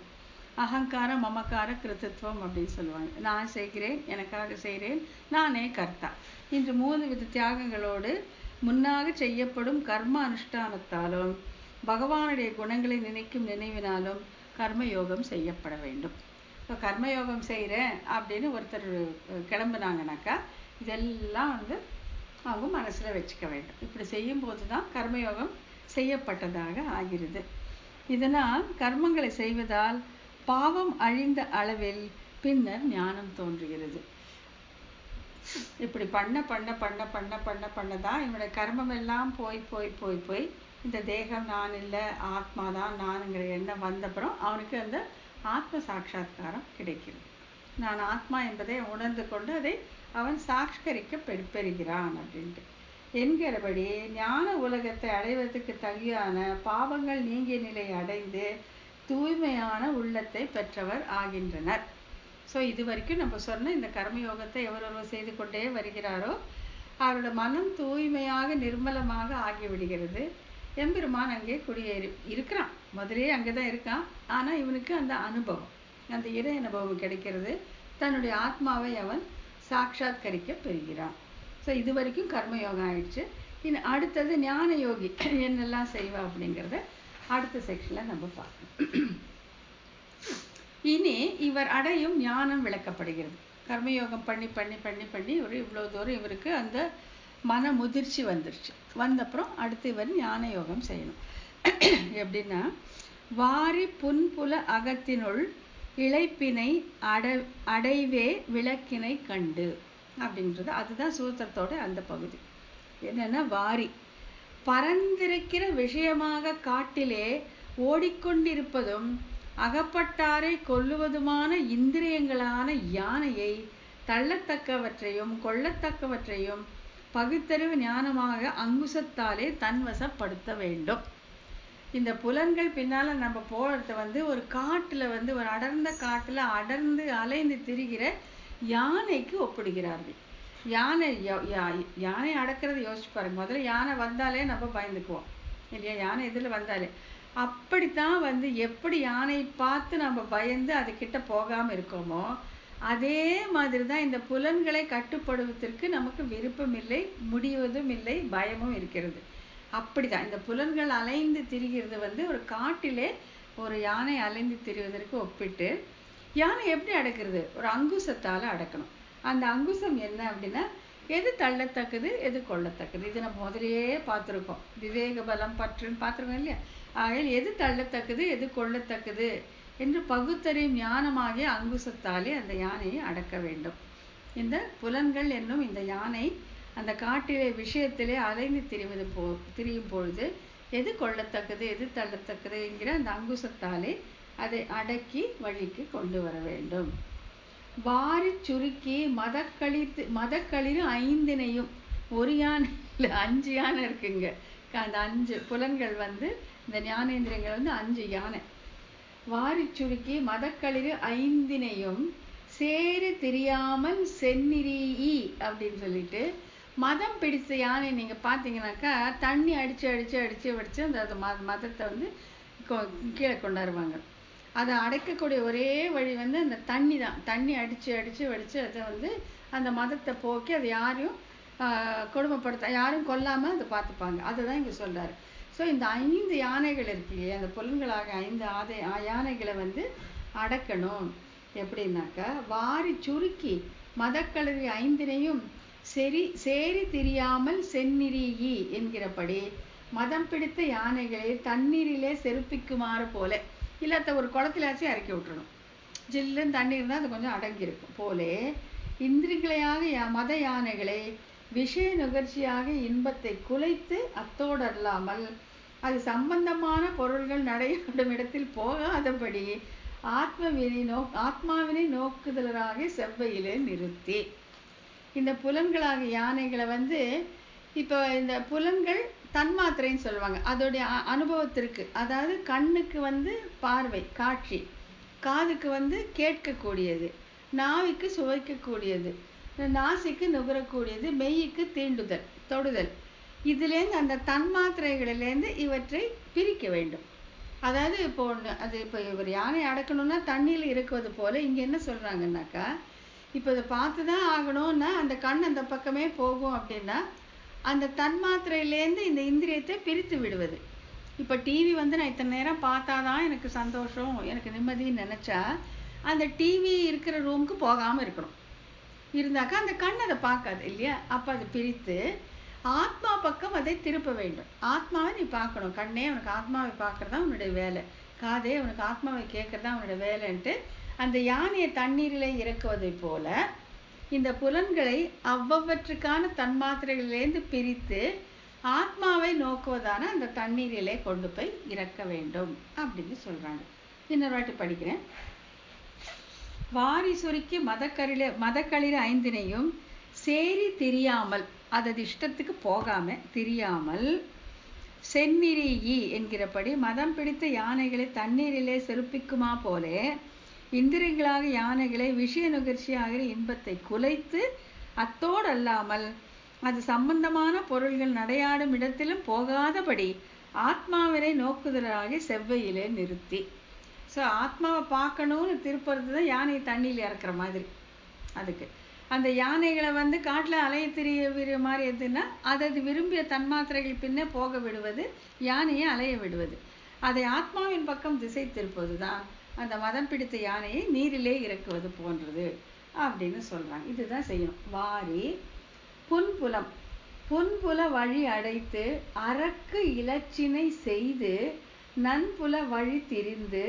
அகங்காரம், மமக்கார, கிருத்தத்துவம் அப்படின்னு சொல்லுவாங்க. நான் செய்கிறேன், எனக்காக செய்கிறேன், நானே கர்த்தா. இன்று 3 வித தியாகங்களோடு முன்னாக செய்யப்படும் கர்ம அனுஷ்டானத்தாலும் பகவானுடைய குணங்களை நினைக்கும் நினைவினாலும் கர்மயோகம் செய்யப்பட வேண்டும். இப்போ கர்மயோகம் செய்கிறேன் அப்படின்னு ஒருத்தர் கிளம்புனாங்கனாக்கா இதெல்லாம் வந்து அவங்க மனசில் வச்சுக்க வேண்டும். இப்படி செய்யும்போது தான் கர்மயோகம் செய்யப்பட்டதாக ஆகிறது. இதனால் கர்மங்களை செய்வதால் பாவம் அழிந்த அளவில் பின்னர் ஞானம் தோன்றுகிறது. இப்படி பண்ண தான் இவனுடைய கர்மம் எல்லாம் போய் இந்த தேகம் நான் இல்லை, ஆத்மா தான் நானுங்கிற எண்ணம் வந்தப்புறம் அவனுக்கு அந்த ஆத்ம சாட்சா்காரம் கிடைக்கிறது. நான் ஆத்மா என்பதை உணர்ந்து கொண்டு அதை அவன் சாட்சரிக்க பெறுகிறான் அப்படின்ட்டு என்கிறபடி ஞான உலகத்தை அடைவதற்கு தகுதியான பாவங்கள் நீங்கிய நிலை அடைந்து தூய்மையான உள்ளத்தை பெற்றவர் ஆகின்றனர். ஸோ இது வரைக்கும் நம்ம சொன்ன இந்த கர்மயோகத்தை எவரொருவர் செய்து கொண்டே வருகிறாரோ அவரோட மனம் தூய்மையாக நிர்மலமாக ஆகிவிடுகிறது. எம்பெருமான் அங்கே குடியேறி இருக்கிறான், முதலே அங்கே தான் இருக்கான். ஆனால் இவனுக்கு அந்த அனுபவம், அந்த இறை அனுபவம் கிடைக்கிறது. தன்னுடைய ஆத்மாவை அவன் சாட்சாத்கரிக்க பெறுகிறான். ஸோ இது வரைக்கும் கர்மயோகம் ஆயிடுச்சு. இன்னும் அடுத்தது ஞான யோகி என்னெல்லாம் செய்வா அப்படிங்கிறத அடுத்த செக்ஷனில் நம்ம பார்க்கணும். இனி இவர் அடையும் ஞானம் விளக்கப்படுகிறது. கர்மயோகம் பண்ணி ஒரு இவ்வளோ தூரம் இவருக்கு அந்த மன முதிர்ச்சி வந்துருச்சு. வந்தப்புறம் அடுத்து இவர் ஞான யோகம் செய்யணும். எப்படின்னா, வாரி புன்புல அகத்தினுள் இழைப்பினை அடைவே விளக்கினை கண்டு அப்படின்றது அதுதான் சூத்திரத்தோட அந்த பகுதி. என்னன்னா, வாரி பரந்திருக்கிற விஷயமாக காட்டிலே ஓடிக்கொண்டிருப்பதும் அகப்பட்டாரை கொல்லுவதுமான இந்திரியங்களான யானையை தள்ளத்தக்கவற்றையும் கொள்ளத்தக்கவற்றையும் பகுத்தறிவு ஞானமாக அங்குசத்தாலே தன்வசப்படுத்த வேண்டும். இந்த புலன்கள் பின்னால நம்ம போறது வந்து ஒரு காட்டுல வந்து ஒரு அடர்ந்த காட்டுல அடர்ந்து அலைந்து திரிகிற யானைக்கு ஒப்பிடுகிறார்கள். யானை யானை அடக்கிறது யோசிச்சு பாருங்க. முதல்ல யானை வந்தாலே நம்ம பயந்துக்குவோம் இல்லையா? யானை எதிரில் வந்தாலே அப்படித்தான் வந்து எப்படி யானை பார்த்து நம்ம பயந்து அது கிட்ட போகாம இருக்கோமோ அதே மாதிரி தான் இந்த புலன்களை கட்டுப்படுவதற்கு நமக்கு விருப்பம் இல்லை, முடிவதும் இல்லை, பயமும் இருக்கிறது. அப்படிதான் இந்த புலன்கள் அலைந்து திரிகிறது வந்து ஒரு காட்டிலே ஒரு யானை அலைந்து திரிவதற்கு ஒப்பிட்டு, யானை எப்படி அடக்கிறது? ஒரு அங்குசத்தால் அடக்கணும். அந்த அங்குசம் என்ன அப்படின்னா எது தள்ளத்தக்கது எது கொள்ளத்தக்கது. இது நம்ம முதலையே பார்த்துருக்கோம். விவேக பலம் பற்றுன்னு பார்த்துருக்கோம் இல்லையா? ஆகையில் எது தள்ளத்தக்கது எது கொள்ளத்தக்கது என்று பகுத்தறியும் ஞானமாகிய அங்குசத்தாலே அந்த யானையை அடக்க வேண்டும். இந்த புலன்கள் என்னும் இந்த யானை அந்த காட்டிலே விஷயத்திலே அலைந்து திரியும் பொழுது எது கொள்ளத்தக்கது எது தள்ளத்தக்கது என்கிற அந்த அங்குசத்தாலே அதை அடக்கி வழிக்கு கொண்டு வர வேண்டும். வாரி சுருக்கி மதக்களிர் 5னையும், ஒரு யானை இல்லை 5 யானை இருக்குங்க. அந்த 5 புலன்கள் வந்து இந்த ஞானேந்திரியங்கள் வந்து 5 யானை. வாரி சுருக்கி மதக்களிர் 5னையும் சேரி தெரியாமல் செந்நிறீ அப்படின்னு சொல்லிட்டு, மதம் பிடித்த யானை நீங்க பார்த்தீங்கன்னாக்கா தண்ணி அடிச்சு அந்த மதத்தை வந்து கீழே கொண்டாடுவாங்க. அதை அடைக்கக்கூடிய ஒரே வழி வந்து அந்த தண்ணி தான். தண்ணி அடிச்சு அதை வந்து அந்த மதத்தை போக்கி அதை யாரையும் கொடுமைப்படுத்த யாரும் கொல்லாம அதை பார்த்துப்பாங்க. அதுதான் இங்க சொல்றாரு. ஸோ இந்த 5 யானைகள் இருக்கு இல்லையா? அந்த புலன்களாக 5 யானைகளை வந்து அடக்கணும். எப்படின்னாக்கா வாரி சுருக்கி மதக்களரி 5னையும் சேரி தெரியாமல் செந்நிறீ என்கிறபடி மதம் பிடித்த யானைகளை தண்ணீரிலே செருப்பிக்குமாறு போல, இல்லாத ஒரு குளத்திலாச்சும் இறக்கி விட்டுறணும். ஜில்லுன்னு தண்ணி இருந்தால் அது கொஞ்சம் அடங்கியிருக்கும் போலே இந்திரிகளையாக மத யானைகளை விஷய நுகர்ச்சியாக இன்பத்தை குலைத்து அத்தோடல்லாமல் அது சம்பந்தமான பொருள்கள் நடையாடும் இடத்தில் போகாதபடி ஆத்மாவினை நோக்குதலராக செவ்வையிலே நிறுத்தி. இந்த புலன்களாக யானைகளை வந்து இப்போ இந்த புலன்கள் தன்மாத்திரைன்னு சொல்லுவாங்க. அதோடைய அனுபவத்திற்கு, அதாவது கண்ணுக்கு வந்து பார்வை காட்சி, காதுக்கு வந்து கேட்கக்கூடியது, நாவிக்கு சுவைக்கக்கூடியது, நாசிக்கு நுகரக்கூடியது, மெய்யுக்கு தீண்டுதல் தொடுதல். இதுலேருந்து அந்த தன்மாத்திரைகளிலேருந்து இவற்றை பிரிக்க வேண்டும். அதாவது இப்போ இவர் யானை அடக்கணும்னா தண்ணியில் இருக்குவது போல இங்கே என்ன சொல்கிறாங்கன்னாக்கா, இப்போ இதை பார்த்து தான் ஆகணும்னா அந்த கண் அந்த பக்கமே போகும் அப்படின்னா அந்த தன்மாத்திரையிலேருந்து இந்த இந்திரியத்தை பிரித்து விடுவது. இப்போ டிவி வந்து நான் இத்தனை நேரம் பார்த்தாதான் எனக்கு சந்தோஷம் எனக்கு நிம்மதின்னு நினச்சா அந்த டிவி இருக்கிற ரூமுக்கு போகாமல் இருக்கணும். இருந்தாக்கா அந்த கண் அதை பார்க்காது இல்லையா? அப்போ அதை பிரித்து ஆத்மா பக்கம் அதை திருப்ப வேண்டும். ஆத்மாவை நீ பார்க்கணும். கண்ணே உனக்கு ஆத்மாவை பார்க்கறதா உன்னுடைய வேலை, காதே உனக்கு ஆத்மாவை கேட்கறதா உன்னுடைய வேலைன்ட்டு அந்த யானையை தண்ணீரிலே இறக்குவதை போல இந்த புலன்களை அவ்வவற்றுக்கான தன்மாத்திரைகளிலேருந்து பிரித்து ஆத்மாவை நோக்குவதான அந்த தண்ணீரிலே கொண்டு போய் இறக்க வேண்டும் அப்படின்னு சொல்றாங்க. இன்னொரு வாட்டி படிக்கிறேன். வாரி சுருக்கி மதக்களிர் 5னையும் சேரி தெரியாமல், அதது இஷ்டத்துக்கு போகாம தெரியாமல் செந்நிறீ என்கிறபடி மதம் பிடித்த யானைகளை தண்ணீரிலே செருப்பிக்குமா போலே இந்திரியங்களாக யானைகளை விஷய நுகர்ச்சியாகிற இன்பத்தை குலைத்து அத்தோடல்லாமல் அது சம்பந்தமான பொருள்கள் நடையாடும் இடத்திலும் போகாதபடி ஆத்மாவினை நோக்குதலாக செவ்வையிலே நிறுத்தி. ஸோ ஆத்மாவை பார்க்கணும்னு திருப்பறது தான் யானையை தண்ணியில் இறக்குற மாதிரி. அதுக்கு அந்த யானைகளை வந்து காட்டில் அலைய திரிய மாதிரி எதுன்னா அது விரும்பிய தன்மாத்திரைகள் பின்னே போக விடுவது, யானையை அலைய விடுவது. அதை ஆத்மாவின் பக்கம் திசை திருப்பது தான் அந்த மதம் பிடித்த யானையை நீரிலே இறக்குவது போன்றது அப்படின்னு சொல்றாங்க. இதுதான் செய்யணும். வாரி புன்புல வழி அடைத்து அரக்கு இலச்சினை செய்து நன்புல வழி திரிந்து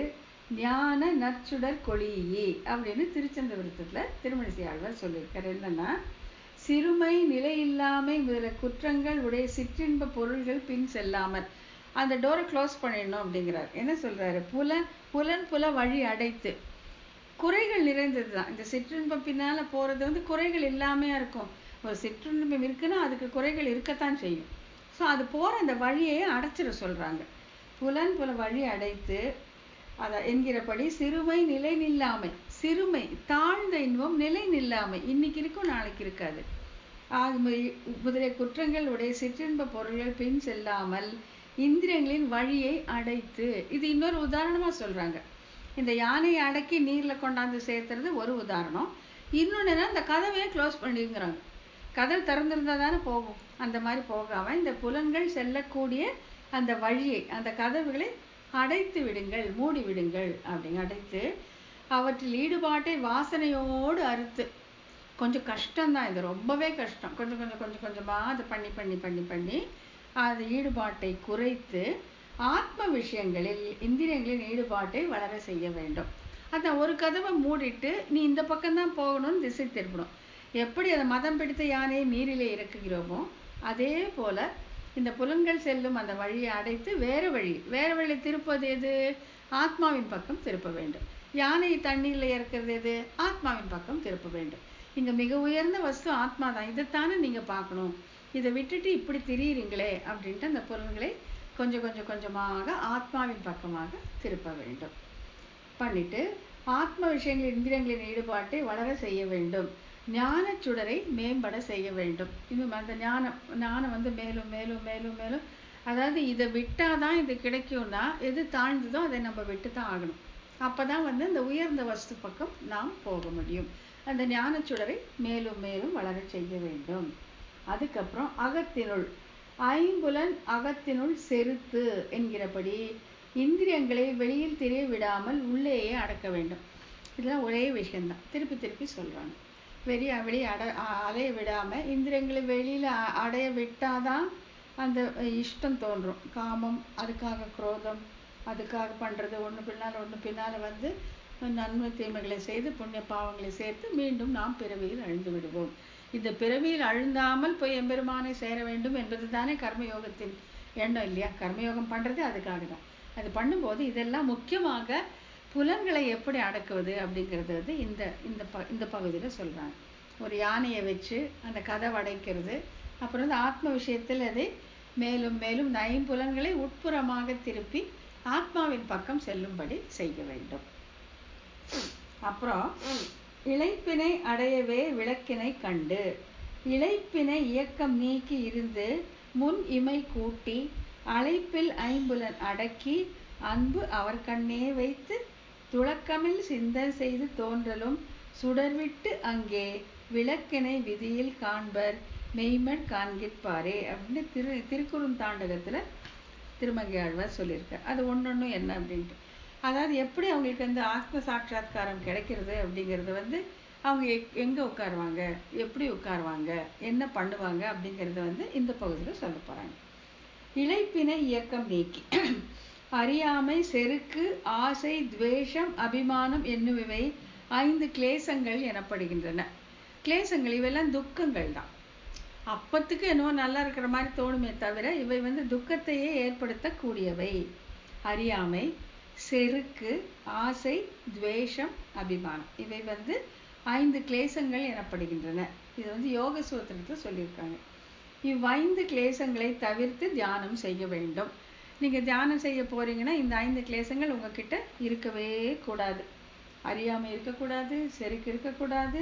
ஞான நற்சுடர் கொளியே அப்படின்னு திருச்சந்த விருத்தத்துல திருமணிசை ஆழ்வார் சொல்லியிருக்காரு. என்னன்னா, சிறுமை நிலை இல்லாமை முதல குற்றங்கள் உடைய சிற்றின்ப பொருள்கள் பின் செல்லாமல் அந்த டோரை க்ளோஸ் பண்ணிடணும் அப்படிங்கிறார். என்ன சொல்றாரு? புல வழி அடைத்து, குறைகள் நிறைந்தது தான் இந்த சிற்றின்பம் பின்னால போறது வந்து குறைகள் இல்லாமையா இருக்கும். ஒரு சிற்றின்பம் இருக்குன்னா அதுக்கு குறைகள் இருக்கத்தான் செய்யும். ஸோ அது போற அந்த வழியை அடைச்சிட சொல்றாங்க. புலன் புல வழி அடைத்து என்கிறபடி சிறுமை நிலை நில்லாமை. சிறுமை தாழ்ந்த இன்பம் நிலை நில்லாமை, இன்னைக்கு இருக்கும் நாளைக்கு இருக்காது. முதலிய குற்றங்கள் உடைய சிற்றின்ப பொருள்கள் பின் செல்லாமல் இந்திரியங்களின் வழியை அடைத்து. இது இன்னொரு உதாரணமா சொல்றாங்க. இந்த யானையை அடக்கி நீர்ல கொண்டாந்து சேர்த்துறது ஒரு உதாரணம். இன்னொன்னு இந்த கதவையே க்ளோஸ் பண்ணிங்கிறாங்க. கதவு திறந்திருந்தா தானே போகும். அந்த மாதிரி போகாம இந்த புலன்கள் செல்லக்கூடிய அந்த வழியை, அந்த கதவுகளை அடைத்து விடுங்கள், மூடி விடுங்கள் அப்படிங்க. அடைத்து அவற்றில் ஈடுபாட்டை வாசனையோடு அறுத்து. கொஞ்சம் கஷ்டம்தான் இது, ரொம்பவே கஷ்டம். கொஞ்சம் கொஞ்சம் கொஞ்சம் கொஞ்சமா அதை பண்ணி பண்ணி பண்ணி பண்ணி அது ஈடுபாட்டை குறைத்து ஆத்ம விஷயங்களில் இந்திரியங்களின் ஈடுபாட்டை வளர செய்ய வேண்டும். அதான் ஒரு கதவை மூடிட்டு நீ இந்த பக்கம்தான் போகணும்னு திசை திருப்பணும். எப்படி அதை மதம் பிடித்த யானையை நீரிலே இறக்குகிறோமோ அதே போல இந்த புலன்கள் செல்லும் அந்த வழியை அடைத்து வேற வழி திருப்பது எது? ஆத்மாவின் பக்கம் திருப்ப வேண்டும். யானையை தண்ணீர்ல இறக்குறது எது? ஆத்மாவின் பக்கம் திருப்ப வேண்டும். இங்க மிக உயர்ந்த வஸ்து ஆத்மா தான். இதைத்தானே நீங்க பார்க்கணும். இதை விட்டுட்டு இப்படி திரியிறீங்களே அப்படின்ட்டு அந்த புலன்களை கொஞ்சம் கொஞ்சம் கொஞ்சமாக ஆத்மாவின் பக்கமாக திருப்ப வேண்டும். பண்ணிட்டு ஆத்ம விஷயங்கள் இந்திரியங்களின் ஈடுபாட்டை வளர செய்ய வேண்டும். ஞான சுடரை மேம்பட செய்ய வேண்டும். இன்னும் அந்த ஞானம் மேலும் மேலும் மேலும் மேலும், அதாவது இதை விட்டாதான் இது கிடைக்கும்னா எது தாழ்ந்ததோ அதை நம்ம விட்டு தான் ஆகணும். அப்பதான் இந்த உயர்ந்த வஸ்து பக்கம் நாம் போக முடியும். அந்த ஞான சுடரை மேலும் மேலும் வளர செய்ய வேண்டும். அதுக்கப்புறம் அகத்தினுள் ஐம்புலன் அகத்தினுள் செருத்து என்கிறபடி இந்திரியங்களை வெளியில் தெரிய விடாமல் உள்ளேயே அடக்க வேண்டும். இதெல்லாம் ஒரே விஷயம்தான், திருப்பி திருப்பி சொல்றாங்க. வெளியே அலைய விடாம இந்திரியங்களை வெளியில அடைய விட்டாதான் அந்த இஷ்டம் தோன்றும். காமம், அதுக்காக குரோதம், அதுக்காக பண்றது ஒண்ணு பின்னால நன்மை தீமைகளை செய்து புண்ணிய பாவங்களை சேர்த்து மீண்டும் நாம் பிறவியில் அழிந்து விடுவோம். இந்த பிறவியில் அழுந்தாமல் போய் எம்பெருமானை சேர வேண்டும் என்பது தானே கர்மயோகத்தின் எண்ணம் இல்லையா? கர்மயோகம் பண்றது அதுக்காக தான். அது பண்ணும்போது இதெல்லாம் முக்கியமாக புலன்களை எப்படி அடக்குவது அப்படிங்கிறது இந்த பகுதியில சொல்றாங்க. ஒரு யானையை வச்சு அந்த கதவை அடைக்கிறது, அப்புறம் ஆத்ம விஷயத்தில் அதை மேலும் மேலும் ஐம்புலன்களை உட்புறமாக திருப்பி ஆத்மாவின் பக்கம் செல்லும்படி செய்ய வேண்டும். அப்புறம் இளைப்பினை அடையவே விளக்கினை கண்டு. இளைப்பினை இயக்கம் நீக்கி இருந்து முன் இமை கூட்டி அழைப்பில் ஐம்புலன் அடக்கி அன்பு அவர் கண்ணே வைத்து துளக்கமில் சிந்தனை செய்து தோன்றலும் சுடர்விட்டு அங்கே விளக்கினை விதியில் காண்பர் மெய்மன் காண்கிற்பாரே அப்படின்னு திருக்குறுந்தாண்டகத்துல திருமங்கை ஆழ்வார் சொல்லியிருக்கார். அது ஒன்னொன்னு என்ன அப்படின்ட்டு, அதாவது எப்படி அவங்களுக்கு ஆத்ம சாட்சா்காரம் கிடைக்கிறது அப்படிங்கிறது அவங்க எங்க உட்காருவாங்க, எப்படி உட்காருவாங்க, என்ன பண்ணுவாங்க அப்படிங்கறத இந்த பகுதியில் சொல்ல போறாங்க. இளைப்பினை இயக்கம் நீக்கி அறியாமை, செருக்கு, ஆசை, துவேஷம், அபிமானம் என்னுவை 5 கிளேசங்கள் எனப்படுகின்றன. கிளேசங்கள் இவையெல்லாம் துக்கங்கள் தான். அப்பத்துக்கு என்னவோ நல்லா இருக்கிற மாதிரி தோணுமே தவிர இவை துக்கத்தையே ஏற்படுத்தக்கூடியவை. அறியாமை, செருக்கு, ஆசை, துவேஷம், அபிமானம் இவை 5 கிளேசங்கள் எனப்படுகின்றன. இது யோக சூத்திரத்தில் சொல்லியிருக்காங்க. 5 கிளேசங்களை தவிர்த்து தியானம் செய்ய வேண்டும். நீங்க தியானம் செய்ய போறீங்கன்னா இந்த 5 கிளேசங்கள் உங்ககிட்ட இருக்கவே கூடாது. அறியாமை இருக்கக்கூடாது, செருக்கு இருக்கக்கூடாது,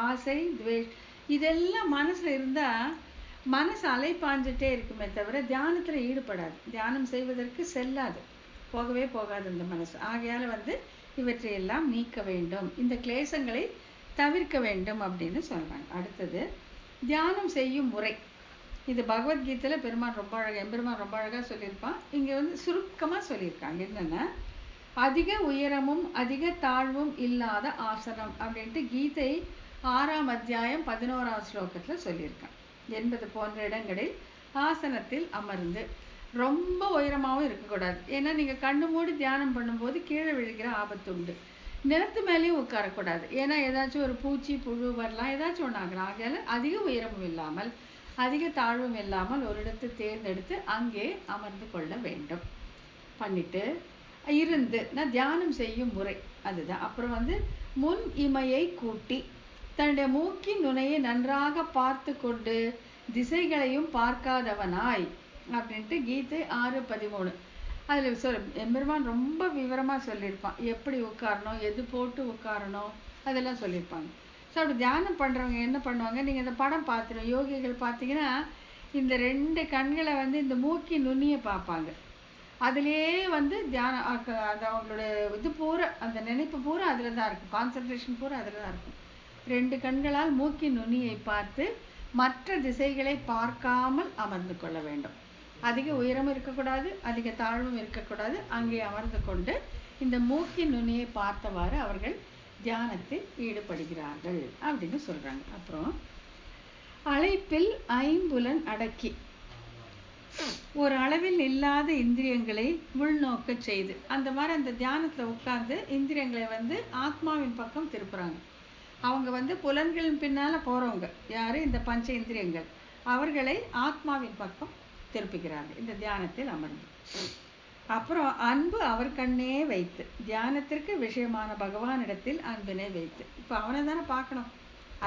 ஆசை, துவேஷம் இதெல்லாம் மனசுல இருந்தா மனசு அலைப்பாஞ்சிட்டே இருக்குமே தவிர தியானத்துல ஈடுபடாது. தியானம் செய்வதற்கு செல்லாது, போகவே போகாது இந்த மனசு. ஆகையால இவற்றையெல்லாம் நீக்க வேண்டும், இந்த கிளேசங்களை தவிர்க்க வேண்டும் அப்படின்னு சொல்றாங்க. அடுத்தது தியானம் செய்யும் முறை. இது பகவத்கீதையில எம்பெருமான் ரொம்ப அழகா சொல்லியிருப்பான். இங்க சுருக்கமா சொல்லியிருக்காங்க. என்னன்னா, அதிக உயரமும் அதிக தாழ்வும் இல்லாத ஆசனம் அப்படின்ட்டு கீதை 6ஆம் அத்தியாயம் 11ஆம் ஸ்லோகத்துல சொல்லியிருக்கான். 80 போன்ற இடங்களில் ஆசனத்தில் அமர்ந்து, ரொம்ப உயரமாவும் இருக்கக்கூடாது. ஏன்னா நீங்க கண்ணு மூடி தியானம் பண்ணும்போது கீழே விழுகிற ஆபத்து உண்டு. நிலத்து மேலேயும் உட்காரக்கூடாது, ஏன்னா ஏதாச்சும் ஒரு பூச்சி புழு வரலாம், ஏதாச்சும் ஒன்று ஆகலாம். ஆகையால அதிக உயரமும் இல்லாமல் அதிக தாழ்வும் இல்லாமல் ஒரு இடத்தை தேர்ந்தெடுத்து அங்கே அமர்ந்து கொள்ள வேண்டும். பண்ணிட்டு இருந்து தியானம் செய்யும் முறை அதுதான். அப்புறம் முன் இமையை கூட்டி தன்னுடைய மூக்கின் நுனையை நன்றாக பார்த்து கொண்டு திசைகளையும் பார்க்காதவனாய் அப்படின்ட்டு கீதை 6:13. அதில் எம்பெருமான் ரொம்ப விவரமாக சொல்லியிருப்பான், எப்படி உட்காரணும், எது போட்டு உட்காரணும், அதெல்லாம் சொல்லியிருப்பாங்க. ஸோ அப்படி தியானம் பண்ணுறவங்க என்ன பண்ணுவாங்க, நீங்கள் இந்த படம் பார்த்துருவோம், யோகிகள் பார்த்தீங்கன்னா இந்த 2 கண்களை வந்து இந்த மூக்கி நுண்ணியை பார்ப்பாங்க. அதுலேயே வந்து தியானம் அது அவங்களுடைய இது பூரா, அந்த நினைப்பு பூரா அதில் தான் இருக்கும், கான்சன்ட்ரேஷன் பூரா அதில் தான் இருக்கும். 2 கண்களால் மூக்கி நுனியை பார்த்து மற்ற திசைகளை பார்க்காமல் அமர்ந்து கொள்ள வேண்டும். அதிக உயரமும் இருக்கக்கூடாது, அதிக தாழ்வும் இருக்கக்கூடாது. அங்கே அமர்ந்து கொண்டு இந்த மூக்கி நுனியை பார்த்தவாறு அவர்கள் தியானத்தில் ஈடுபடுகிறார்கள் அப்படின்னு சொல்றாங்க. அப்புறம் அழைப்பில் ஐம்புலன் அடக்கி ஒரு அளவில் இல்லாத இந்திரியங்களை உள்நோக்க செய்து, அந்த மாதிரி அந்த தியானத்துல உட்கார்ந்து இந்திரியங்களை வந்து ஆத்மாவின் பக்கம் திருப்புறாங்க. அவங்க வந்து புலன்களின் பின்னால போறவங்க யாரு, இந்த பஞ்ச இந்திரியங்கள், அவர்களை ஆத்மாவின் பக்கம் திருப்புகிறார்கள் இந்த தியானத்தில் அமர்ந்து. அப்புறம் அன்பு அவர் கண்ணே வைத்து, தியானத்திற்கு விஷயமான பகவானிடத்தில் அன்பினை வைத்து. இப்போ அவனை தானே பார்க்கணும்,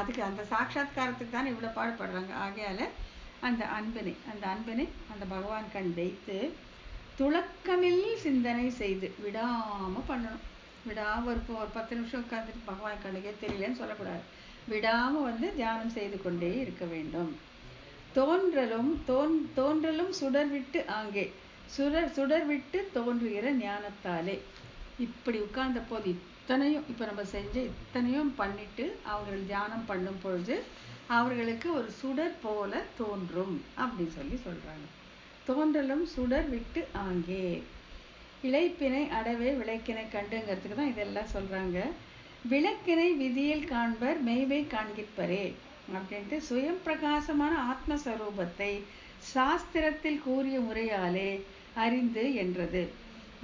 அதுக்கு அந்த சாட்சாத்காரத்துக்கு தானே இவ்வளோ பாடுபடுறாங்க. ஆகையால அந்த அன்பினை அந்த பகவான் கண் வைத்து துளக்கமில் சிந்தனை செய்து விடாமல் பண்ணணும். விடாமல் ஒரு 10 நிமிஷம் உட்காந்துட்டு பகவான் கண்ணுக்கே தெரியலன்னு சொல்லக்கூடாது. விடாமல் வந்து தியானம் செய்து கொண்டே இருக்க வேண்டும். தோன்றலும் சுடர் விட்டு ஆங்கே சுடர் விட்டு தோன்றுகிற ஞானத்தாலே. இப்படி உட்கார்ந்த போது இத்தனையும் இப்போ நம்ம செஞ்ச இத்தனையும் பண்ணிட்டு அவர்கள் தியானம் பண்ணும் பொழுது அவர்களுக்கு ஒரு சுடர் போல தோன்றும் அப்படின்னு சொல்றாங்க. தோன்றலும் சுடர் விட்டு ஆங்கே இளைப்பினை அடவே விளக்கினை கண்டுங்கிறதுக்கு தான் இதெல்லாம் சொல்றாங்க. விளக்கினை விதியில் காண்பர் மெய்வை காண்கிற்பரே அப்படின்ட்டு சுயம் பிரகாசமான ஆத்மஸ்வரூபத்தை சாஸ்திரத்தில் கூறிய முறையாலே அறிந்து என்றது.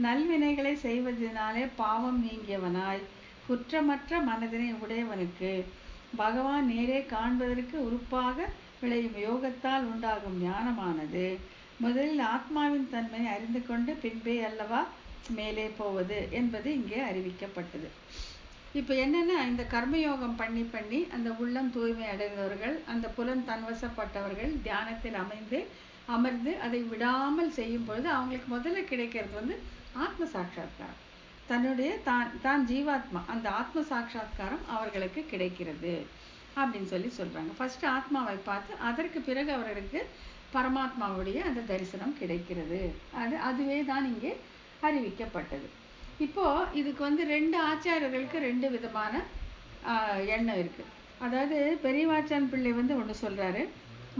நல்வினைகளை செய்வதனாலே பாவம் நீங்கியவனாய் குற்றமற்ற மனதினை உடையவனுக்கு பகவான் நேரே காண்பதற்கு உறுப்பாக விளையும் யோகத்தால் உண்டாகும் ஞானமானது முதலில் ஆத்மாவின் தன்மை அறிந்து கொண்டு பின்பே அல்லவா மேலே போவது என்பது இங்கே அறிவிக்கப்பட்டது. இப்போ என்னன்னா, இந்த கர்மயோகம் பண்ணி அந்த உள்ளம் தூய்மை அடைந்தவர்கள், அந்த புலன் தன்வசப்பட்டவர்கள் தியானத்தில் அமர்ந்து அதை விடாமல் செய்யும் பொழுது அவங்களுக்கு முதல்ல கிடைக்கிறது வந்து ஆத்ம சாட்சா்காரம். தன்னுடைய தான் ஜீவாத்மா, அந்த ஆத்ம சாட்சா்காரம் அவர்களுக்கு கிடைக்கிறது அப்படின்னு சொல்றாங்க. ஃபர்ஸ்ட் ஆத்மாவை பார்த்து அதற்கு பிறகு அவர்களுக்கு பரமாத்மாவுடைய அந்த தரிசனம் கிடைக்கிறது. அதுவே தான் இங்கே அறிவிக்கப்பட்டது. இப்போ இதுக்கு வந்து 2 ஆச்சாரியர்களுக்கு 2 விதமான எண்ணம் இருக்கு. அதாவது பெரியவாச்சான் பிள்ளை வந்து ஒன்று சொல்றாரு,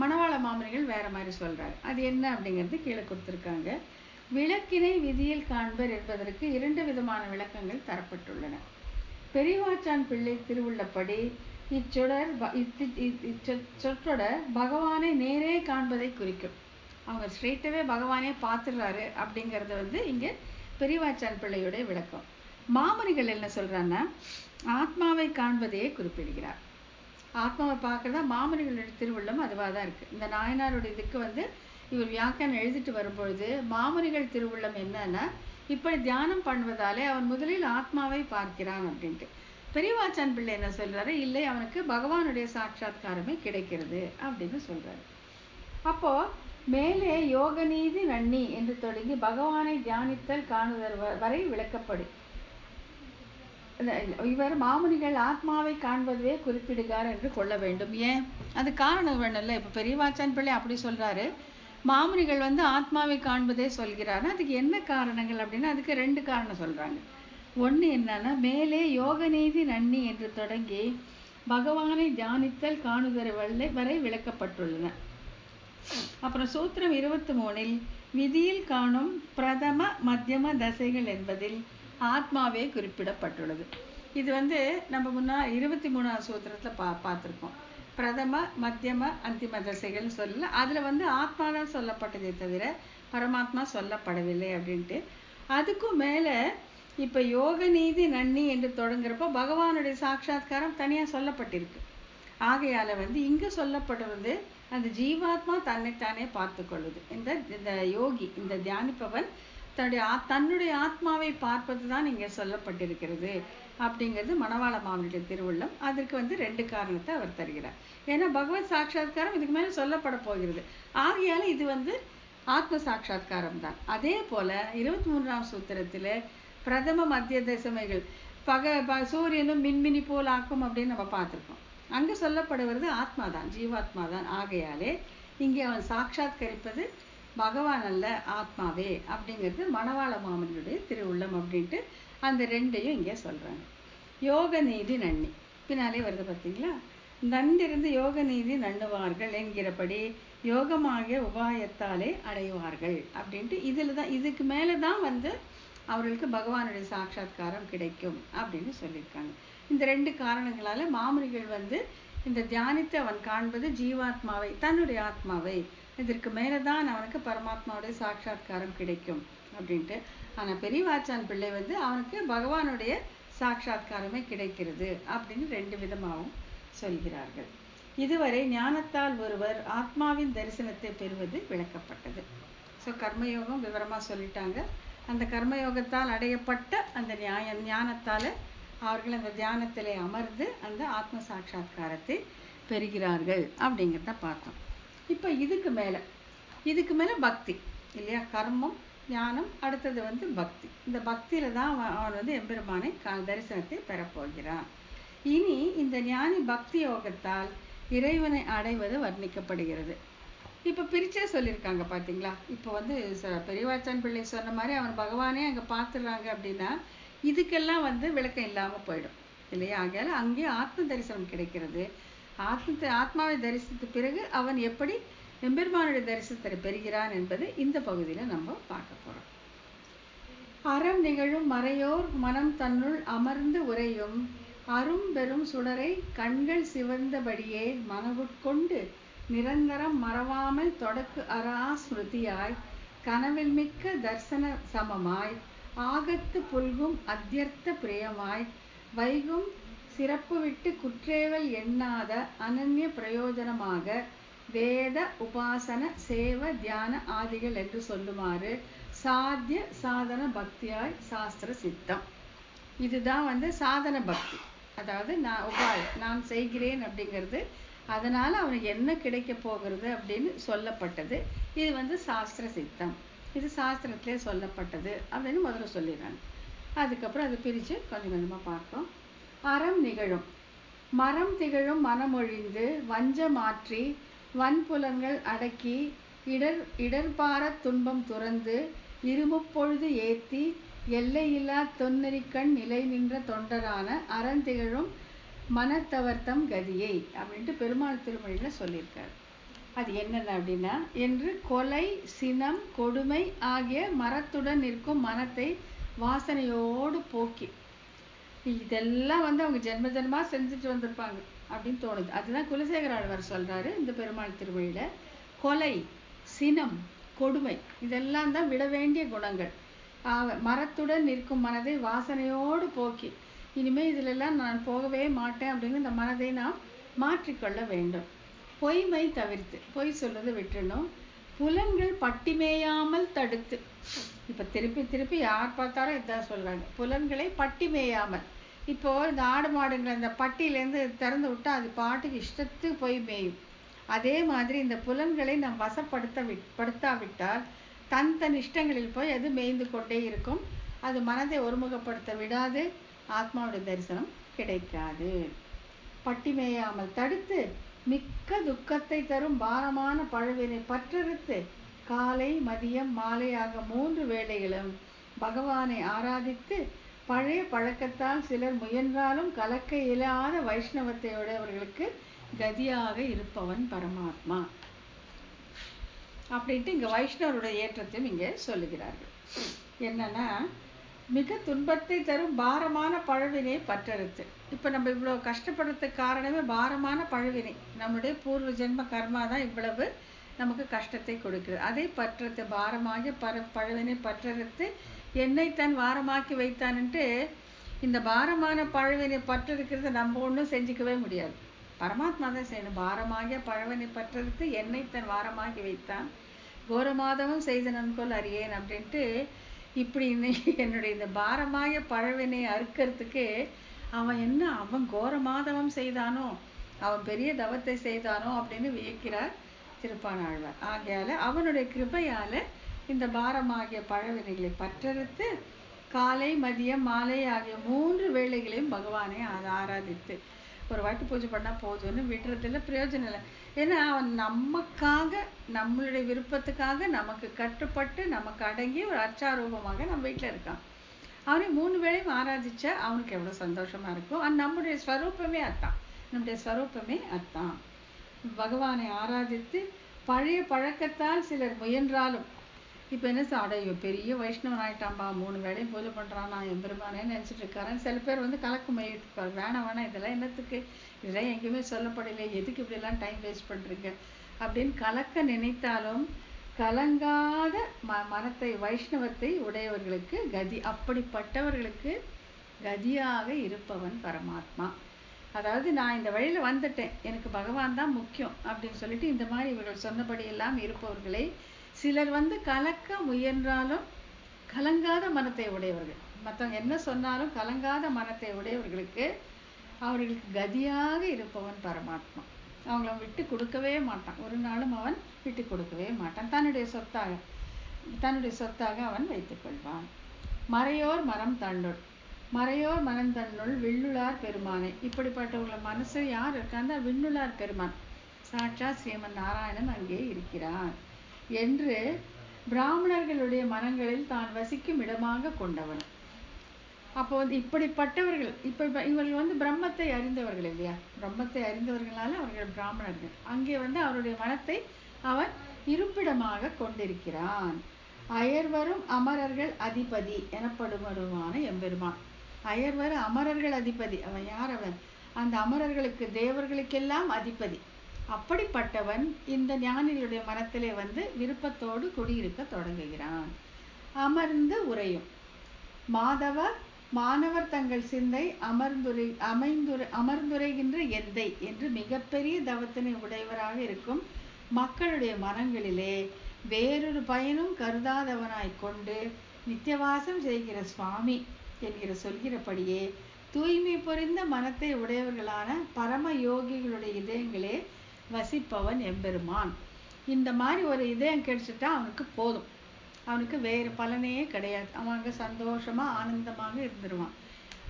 மணவாள மாமனிகள் வேற மாதிரி சொல்றாரு. அது என்ன அப்படிங்கிறது கீழே கொடுத்துருக்காங்க. விளக்கினை விதியில் காண்பர் என்பதற்கு 2 விதமான விளக்கங்கள் தரப்பட்டுள்ளன. பெரியவாச்சான் பிள்ளை திருவுள்ளப்படி இச்சொற்றொடர் பகவானை நேரே காண்பதை குறிக்கும். அவங்க ஸ்ட்ரெயிட்டாவே பகவானே பார்த்துடுறாரு அப்படிங்கறது வந்து இங்க பெரியவாச்சான் பிள்ளையுடைய விளக்கம். மாமனிகள் என்ன சொல்றாங்கன்னா, ஆத்மாவை காண்பதையே குறிப்பிடுகிறார். ஆத்மாவை பார்க்கறதா மாமனிகளுடைய திருவுள்ளம் அதுவாக தான் இருக்கு. இந்த நாயனாருடைய இதுக்கு வந்து இவர் வியாக்கியானம் எழுதிட்டு வரும்பொழுது மாமனிகள் திருவுள்ளம் என்னன்னா, இப்படி தியானம் பண்ணுவதாலே அவன் முதலில் ஆத்மாவை பார்க்கிறான் அப்படின்ட்டு. பெரியவாச்சான் பிள்ளை என்ன சொல்றாரு, இல்லை அவனுக்கு பகவானுடைய சாட்சாத்காரமே கிடைக்கிறது அப்படின்னு சொல்றாரு. அப்போ மேலே யோகநீதி நன்னி என்று தொடங்கி பகவானை தியானித்தல் காணுதல் வரை விளக்கப்படும். இவர் மாமுனிகள் ஆத்மாவை காண்பதுவே குறிப்பிடுகிறார் என்று கொள்ள வேண்டும். ஏன், அது காரணம் வேணும்ல. இப்ப பெரியவாச்சான் பிள்ளை அப்படி சொல்றாரு, மாமுனிகள் வந்து ஆத்மாவை காண்பதே சொல்கிறாரு. அதுக்கு என்ன காரணங்கள் அப்படின்னா, அதுக்கு 2 காரணம் சொல்றாங்க. ஒண்ணு என்னன்னா, மேலே யோகநீதி நன்னி என்று தொடங்கி பகவானை தியானித்தல் காணுதல் வரை விளக்கப்பட்டுள்ளன. அப்புறம் சூத்திரம் 23 விதியில் காணும் பிரதம மத்தியம தசைகள் என்பதில் ஆத்மாவே குறிப்பிடப்பட்டுள்ளது. இது வந்து நம்ம முன்னா 23ஆம் சூத்திரத்துல பார்த்திருக்கோம். பிரதம மத்தியம அந்திம தசைகள் சொல்லல, அதுல வந்து ஆத்மா தான் சொல்லப்பட்டதே தவிர பரமாத்மா சொல்லப்படவில்லை அப்படின்ட்டு. அதுக்கும் மேல இப்ப யோக நீதி நன்னி என்று தொடங்குறப்போ பகவானுடைய சாட்சாத்காரம் தனியா சொல்லப்பட்டிருக்கு. ஆகையால வந்து இங்க சொல்லப்படுவது அந்த ஜீவாத்மா தன்னைத்தானே பார்த்து கொள்ளுது. இந்த யோகி, இந்த தியானிப்பவன் தன்னுடைய ஆத்மாவை பார்ப்பதுதான் இங்க சொல்லப்பட்டிருக்கிறது அப்படிங்கிறது மணவாள மாமனுடைய திருவுள்ளம். அதற்கு வந்து 2 காரணத்தை அவர் தருகிறார். ஏன்னா பகவத் சாட்சாத்காரம் இதுக்கு மேல சொல்லப்பட போகிறது. ஆகையால இது வந்து ஆத்ம சாட்சா்காரம் தான். அதே போல 23ஆம் சூத்திரத்தில் பிரதம மத்திய தசமைகள் சூரியனும் மின்மினி போல் ஆக்கும் அப்படின்னு நம்ம பார்த்துருக்கோம். அங்கே சொல்லப்படுவது ஆத்மாதான், ஜீவாத்மாதான். ஆகையாலே இங்கே அவன் சாட்சாத்கரிப்பது பகவான் அல்ல, ஆத்மாவே அப்படிங்கிறது மணவாள மாமனுடைய திருவுள்ளம் அப்படின்ட்டு அந்த ரெண்டையும் இங்கே சொல்றாங்க. யோக நீதி நன்னி பின்னாலே வருது பார்த்தீங்களா. நன்றிருந்து யோக நீதி நண்ணுவார்கள் என்கிறபடி யோகமாகிய உபாயத்தாலே அடைவார்கள் அப்படின்ட்டு இதில் தான், இதுக்கு மேலே தான் அவர்களுக்கு பகவானுடைய சாட்சாத்காரம் கிடைக்கும் அப்படின்னு சொல்லியிருக்காங்க. இந்த ரெண்டு காரணங்களால மாமுனிகள் இந்த தியானித்து அவன் காண்பது ஜீவாத்மாவை, தன்னுடைய ஆத்மாவை, இதற்கு மேலதான் அவனுக்கு பரமாத்மாவுடைய சாட்சாத்காரம் கிடைக்கும் அப்படின்ட்டு. ஆனா பெரியவாச்சான் பிள்ளை அவனுக்கு பகவானுடைய சாட்சாத்காரமே கிடைக்கிறது அப்படின்னு ரெண்டு விதமாகவும் சொல்கிறார்கள். இதுவரை ஞானத்தால் ஒருவர் ஆத்மாவின் தரிசனத்தை பெறுவது விளக்கப்பட்டது. ஸோ கர்மயோகம் விவரமா சொல்லிட்டாங்க. அந்த கர்மயோகத்தால் அடையப்பட்ட அந்த ஞானத்தால அவர்கள் அந்த தியானத்திலே அமர்ந்து அந்த ஆத்ம சாட்சாத்காரத்தை பெறுகிறார்கள் அப்படிங்கிறத பார்த்தோம். இப்போ இதுக்கு மேல பக்தி இல்லையா, கர்மம் ஞானம், அடுத்தது பக்தி. இந்த பக்தியில தான் அவன் எம்பெருமானை தரிசனத்தை பெறப்போகிறான். இனி இந்த ஞானி பக்தி யோகத்தால் இறைவனை அடைவது வர்ணிக்கப்படுகிறது. இப்போ பிரிச்சே சொல்லியிருக்காங்க பார்த்தீங்களா. இப்போ பெரியவாச்சான் பிள்ளை சொன்ன மாதிரி அவன் பகவானே அங்கே பார்த்துடுறாங்க அப்படின்னா இதுக்கெல்லாம் விளக்கம் இல்லாமல் போயிடும் இல்லையா. ஆகையால அங்கேயே ஆத்ம தரிசனம் கிடைக்கிறது. ஆத்மாவை தரிசித்த பிறகு அவன் எப்படி எம்பெருமானுடைய தரிசனத்தை பெறுகிறான் என்பது இந்த பகுதியில் நம்ம பார்க்க போறோம். அறம் நிகழும் மறையோர் மனம் தன்னுள் அமர்ந்து உரையும் அரும் பெரும் சுடரை கண்கள் சிவந்தபடியே மனவுட்கொண்டு நிரந்தரம் மறவாமல் தொடக்கு அரா ஸ்மிருதியாய் கனவில் மிக்க தர்சன சமமாய் ஆகத்து புல்கும் அத்தியர்த்த பிரியமாய் வைகும் சிறப்பு விட்டு குற்றேவல் எண்ணாத அனன்ய பிரயோஜனமாக வேத உபாசன சேவ தியான ஆதிகள் என்று சொல்லுமாறு சாத்திய சாதன பக்தியாய் சாஸ்திர சித்தம். இதுதான் சாதன பக்தி. அதாவது நான் செய்கிறேன் அப்படிங்கிறது, அதனால அவனுக்கு என்ன கிடைக்க போகிறது அப்படின்னு சொல்லப்பட்டது. இது சாஸ்திர சித்தம், இது சாஸ்திரத்திலே சொல்லப்பட்டது அப்படின்னு முதல்ல சொல்லிடுறாங்க. அதுக்கப்புறம் அதை பிரித்து கொஞ்சம் கொஞ்சமாக பார்ப்போம். அறம் நிகழும் மரம் திகழும் மனமொழிந்து வஞ்ச மாற்றி வன்புலன்கள் அடக்கி இடர்பார துன்பம் துறந்து இருமுப்பொழுது ஏத்தி எல்லையில்லா தொன்னெறிக்கண் நிலை நின்ற தொண்டரான அறந்திகழும் மனத்தவர்த்தம் கதியை அப்படின்ட்டு பெருமாள் திருமொழியில சொல்லியிருக்காரு. அது என்னென்ன அப்படின்னா, என்று கொலை சினம் கொடுமை ஆகிய மரத்துடன் நிற்கும் மனத்தை வாசனையோடு போக்கி, இதெல்லாம் அவங்க ஜென்ம ஜென்மா செஞ்சுட்டு வந்திருப்பாங்க அப்படின்னு தோணுது. அதுதான் குலசேகர ஆழ்வார் சொல்றாரு இந்த பெருமாள் திருமொழியில. கொலை சினம் கொடுமை இதெல்லாம் தான் விட வேண்டிய குணங்கள். மரத்துடன் நிற்கும் மனதை வாசனையோடு போக்கி, இனிமே இதுலெல்லாம் நான் போகவே மாட்டேன் அப்படின்னு இந்த மனதை நாம் மாற்றிக்கொள்ள வேண்டும். பொய்மை தவிர்த்து, பொய் சொல்றது விட்டுணும். புலன்கள் பட்டிமேயாமல் தடுத்து, இப்ப திருப்பி திருப்பி யார் பார்த்தாலும் இதான் சொல்றாங்க, புலன்களை பட்டிமேயாமல். இப்போ இந்த ஆடு மாடுங்களை இந்த பட்டியிலேருந்து திறந்து விட்டா அது பாட்டுக்கு இஷ்டத்துக்கு போய் மேயும். அதே மாதிரி இந்த புலன்களை நாம் படுத்தாவிட்டால் தன் இஷ்டங்களில் போய் அது மேய்ந்து கொண்டே இருக்கும். அது மனதை ஒருமுகப்படுத்த விடாது, ஆத்மாவுடைய தரிசனம் கிடைக்காது. பட்டிமேயாமல் தடுத்து மிக்க துக்கத்தை தரும் பாரமான பழுவினை பற்றறுத்து காலை மதியம் மாலையாக 3 வேளைகளும் பகவானை ஆராதித்து பழைய பழக்கத்தால் சிலர் முயன்றாலும் கலக்க இயலாத வைஷ்ணவத்தையுடையவர்களுக்கு கதியாக இருப்பவன் பரமாத்மா அப்படின்ட்டு இங்க வைஷ்ணவருடைய ஏற்றத்தையும் இங்க சொல்லுகிறார்கள். என்னன்னா, மிக துன்பத்தை தரும் பாரமான பழுவினை பற்றறுத்து. இப்ப நம்ம இவ்வளவு கஷ்டப்படுறதுக்கு காரணமே பாரமான பழுவினை, நம்முடைய பூர்வ ஜென்ம கர்மா தான் இவ்வளவு நமக்கு கஷ்டத்தை கொடுக்குது. அதை பற்றறுத்து பாரமாகி பழுவினை பற்றறுத்து என்னை தன் வாரமாக்கி வைத்தான்ட்டு. இந்த பாரமான பழுவினை பற்றிருக்கிறது நம்ம ஒன்றும் செஞ்சுக்கவே முடியாது, பரமாத்மா தான் செய்யணும். பாரமாகிய பழுவினை பற்றறுத்து என்னை தன் வாரமாக்கி வைத்தான் கோரமாதவம் செய்த நன்கொள் அறியேன் அப்படின்ட்டு. இப்படி என்னுடைய இந்த பாரமாகிய பழுவினை அறுக்கிறதுக்கு அவன் கோரமாதவம் செய்தானோ, அவன் பெரிய தவத்தை செய்தானோ அப்படின்னு வியக்கிறார் திருப்பானாழ்வார். ஆகையால அவனுடைய கிருபையால இந்த பாரமாகிய பழவினைகளை பற்றறுத்து காலை மதியம் மாலை ஆகிய 3 வேளைகளையும் பகவானை ஆராதித்து ஒரு வாட்டி பூஜை பண்ணா போதும்னு விடுறதுல பிரயோஜனம் இல்லை. ஏன்னா அவன் நமக்காக நம்மளுடைய விருப்பத்துக்காக நமக்கு கட்டுப்பட்டு நமக்கு அடங்கி ஒரு அர்ச்சாரூபமாக நம்ம வீட்டில் இருக்கான். அவனை 3 வேளையும் ஆராதிச்சா அவனுக்கு எவ்வளோ சந்தோஷமா இருக்கும். நம்முடைய ஸ்வரூபமே அத்தான், நம்முடைய ஸ்வரூபமே அத்தான். பகவானை ஆராதித்து பழைய பழக்கத்தால் சிலர் முயன்றாலும் இப்போ என்ன அடையோ பெரிய வைஷ்ணவன் ஆயிட்டான்பா, 3 வேளையும் பூஜை பண்ணுறான், நான் எம்பெருமானேன்னு நினச்சிட்டு இருக்காரன். சில பேர் வந்து கலக்கு மையிட்டு இருப்பார், வேணாம் இதெல்லாம் என்னத்துக்கு, இதெல்லாம் எங்கேயுமே சொல்லப்படலை, எதுக்கு இப்படிலாம் டைம் வேஸ்ட் பண்ணுறீங்க அப்படின்னு கலக்க நினைத்தாலும் கலங்காத மனத்தை வைஷ்ணவத்தை உடையவர்களுக்கு கதி, அப்படிப்பட்டவர்களுக்கு கதியாக இருப்பவன் பரமாத்மா. அதாவது நான் இந்த வழியில் வந்துட்டேன், எனக்கு பகவான் தான் முக்கியம் அப்படின்னு சொல்லிட்டு இந்த மாதிரி இவர்கள் சொன்னபடி எல்லாம் இருப்பவர்களை சிலர் வந்து கலக்க முயன்றாலும் கலங்காத மனத்தை உடையவர்கள், மற்றவங்க என்ன சொன்னாலும் கலங்காத மனத்தை உடையவர்களுக்கு அவர்களுக்கு கதியாக இருப்பவன் பரமாத்மா. அவங்கள விட்டு கொடுக்கவே மாட்டான், ஒரு நாளும் அவன் விட்டு கொடுக்கவே மாட்டான். தன்னுடைய சொத்தாக அவன் வைத்துக் கொள்வான். மறையோர் மரம் தன்னுள், மறையோர் மனம் தன்னுள் விண்ணுளார் பெருமானை. இப்படிப்பட்டவங்கள மனசு யார் இருக்காங்க, விண்ணுளார் பெருமான் சாட்சா ஸ்ரீமன் நாராயணன் அங்கே இருக்கிறான் என்று பிராமணர்களுடைய மனங்களில் தான் வசிக்கும் இடமாக கொண்டவன். அப்போ வந்து இப்படிப்பட்டவர்கள் இவர்கள் வந்து பிரம்மத்தை அறிந்தவர்கள் இல்லையா, பிரம்மத்தை அறிந்தவர்களால அவர்கள் பிராமணர்கள். அங்கே வந்து அவருடைய மனத்தை அவன் இருப்பிடமாக கொண்டிருக்கிறான். அயர்வரும் அமரர்கள் அதிபதி எனப்படுவருமான எம்பெருமான். அயர்வரும் அமரர்கள் அதிபதி, அவன் யார்? அவன் அந்த அமரர்களுக்கு தேவர்களுக்கெல்லாம் அதிபதி. அப்படிப்பட்டவன் இந்த ஞானிகளுடைய மனத்திலே வந்து விருப்பத்தோடு குடியிருக்க தொடங்குகிறான். அமர்ந்து உரையும் மாணவர் தங்கள் சிந்தை அமர்ந்துரைகின்ற எந்தை என்று மிகப்பெரிய தவத்தினை உடையவராக இருக்கும் மக்களுடைய மனங்களிலே வேறொரு பயனும் கருதாதவனாய் கொண்டு நித்தியவாசம் செய்கிற சுவாமி என்கிற சொல்கிறபடியே தூய்மை பொறிந்த மனத்தை உடையவர்களான பரம யோகிகளுடைய இதயங்களே வசிப்பவன் எம்பெருமான். இந்த மாதிரி ஒரு இதயம் கிடைச்சிட்டா அவனுக்கு போதும், அவனுக்கு வேறு பலனே கிடையாது. அவங்க சந்தோஷமா ஆனந்தமாக இருந்துருவான்.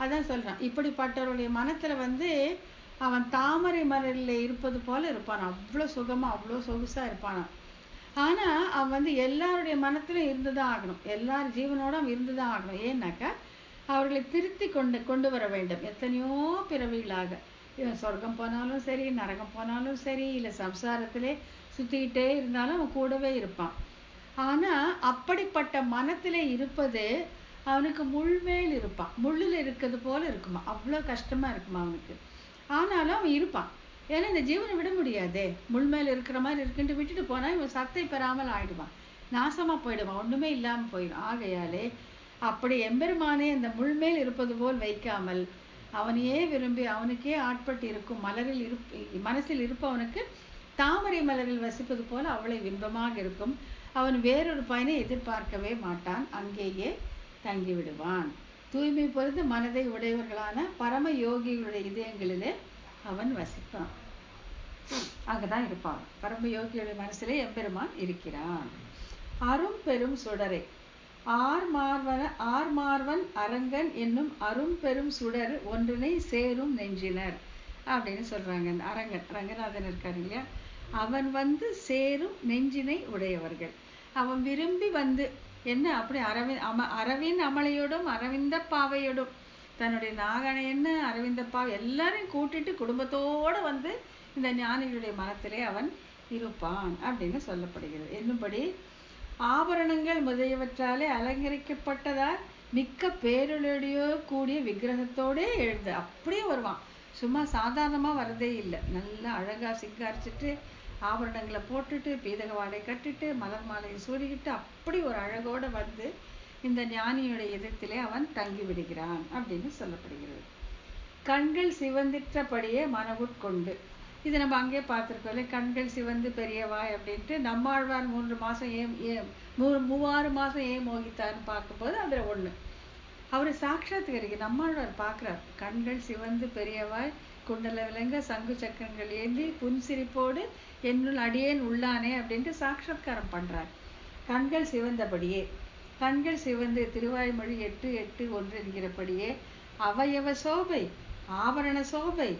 அதான் சொல்றான், இப்படிப்பட்டவருடைய மனத்துல வந்து அவன் தாமரை மலரில் இருப்பது போல இருப்பான், அவ்வளோ சுகமா அவ்வளோ சொகுசா இருப்பான். ஆனா அவன் வந்து எல்லாருடைய மனத்திலும் இருந்துதான் ஆகணும், எல்லார் ஜீவனோட அவன் இருந்துதான் ஆகணும். ஏன்னாக்கா அவர்களை திருத்தி கொண்டு வர வேண்டும். எத்தனையோ பிறவிகளாக இவன் சொர்க்கம் போனாலும் சரி, நரகம் போனாலும் சரி, இல்லை சம்சாரத்திலே சுத்திக்கிட்டே இருந்தாலும் அவன் கூடவே இருப்பான். ஆனா அப்படிப்பட்ட மனத்திலே இருப்பது அவனுக்கு முள்மேல் இருப்பான், முள்ளில் இருக்கிறது போல இருக்குமா, அவ்வளோ கஷ்டமா இருக்குமா அவனுக்கு. ஆனாலும் அவன் இருப்பான், ஏன்னா இந்த ஜீவனை விட முடியாதே. முள்மேல் இருக்கிற மாதிரி இருக்குன்ட்டு விட்டுட்டு போனா இவன் சத்தை பெறாமல் ஆயிடுவான், நாசமா போயிடுவான், ஒண்ணுமே இல்லாம போயிடும். ஆகையாலே அப்படி எம்பெருமானே இந்த முள்மேல் இருப்பது போல் வைக்காமல் அவனையே விரும்பி அவனுக்கே ஆட்பட்டு இருக்கும் மனசில் இருப்பவனுக்கு தாமரை மலரில் வசிப்பது போல அவ்வளவு இன்பமாக இருக்கும். அவன் வேறொரு பயனை எதிர்பார்க்கவே மாட்டான், அங்கேயே தங்கிவிடுவான். தூய்மை பொறுத்து மனதை உடையவர்களான பரம யோகிகளுடைய இதயங்களிலே அவன் வசிப்பான், அங்கதான் இருப்பான். பரம யோகிகளுடைய மனசிலே எம்பெருமான் இருக்கிறான். அரும் பெரும் சுடரை ஆர்மார்வன் அரங்கன் என்னும் அரும் பெரும் சுடர் ஒன்றினை சேரும் நெஞ்சினர் அப்படின்னு சொல்றாங்க. அரங்கன் ரங்கநாதன் இருக்காரு இல்லையா, அவன் வந்து சேரும் நெஞ்சினை உடையவர்கள். அவன் விரும்பி வந்து என்ன அப்படி அரவிந்த் அமலையோடும் அரவிந்த பாவையோடும் தன்னுடைய நாகனை என்ன அரவிந்த பாவை எல்லாரையும் கூட்டிட்டு குடும்பத்தோட வந்து இந்த ஞானிகளுடைய மனத்திலே அவன் இருப்பான் அப்படின்னு சொல்லப்படுகிறது. என்னும்படி ஆபரணங்கள் முதலியவற்றாலே அலங்கரிக்கப்பட்டதால் மிக்க பேரொழியோ கூடிய விக்கிரகத்தோடே எழுந்து அப்படியே வருவான். சும்மா சாதாரணமா வரதே இல்லை, நல்லா அழகா சிங்காரிச்சுட்டு ஆபரணங்களை போட்டுட்டு பீதக வாடை கட்டிட்டு மலர் மாலையை சூறிக்கிட்டு அப்படி ஒரு அழகோட வந்து இந்த ஞானியுடைய இதயத்திலே அவன் தங்கி விடுகிறான் அப்படின்னு சொல்லப்படுகிறது. கண்கள் சிவந்திற்றபடியே மனவுட்கொண்டு, இது நம்ம அங்கே பார்த்துருக்கோம்ல, கண்கள் சிவந்து பெரியவாய் அப்படின்ட்டு நம்மாழ்வார் 3 மாசம் ஏன் 6 மாசம் ஏன் மோகித்தார்னு பார்க்கும்போது அதுல ஒண்ணு அவரு சாட்சாத்கரிக்கு நம்மாழ்வார் பார்க்கிறார். கண்கள் சிவந்து பெரியவாய் குண்டல விளங்க சங்கு சக்கரங்கள் ஏந்தி புன்சிரிப்போடு என்னுள் அடியேன் உள்ளானே அப்படின்ட்டு சாட்சாத்காரம் பண்றார். கண்கள் சிவந்தபடியே, கண்கள் சிவந்து திருவாய்மொழி 8:8:1 என்கிறபடியே அவயவ சோபை, ஆபரண சோபை,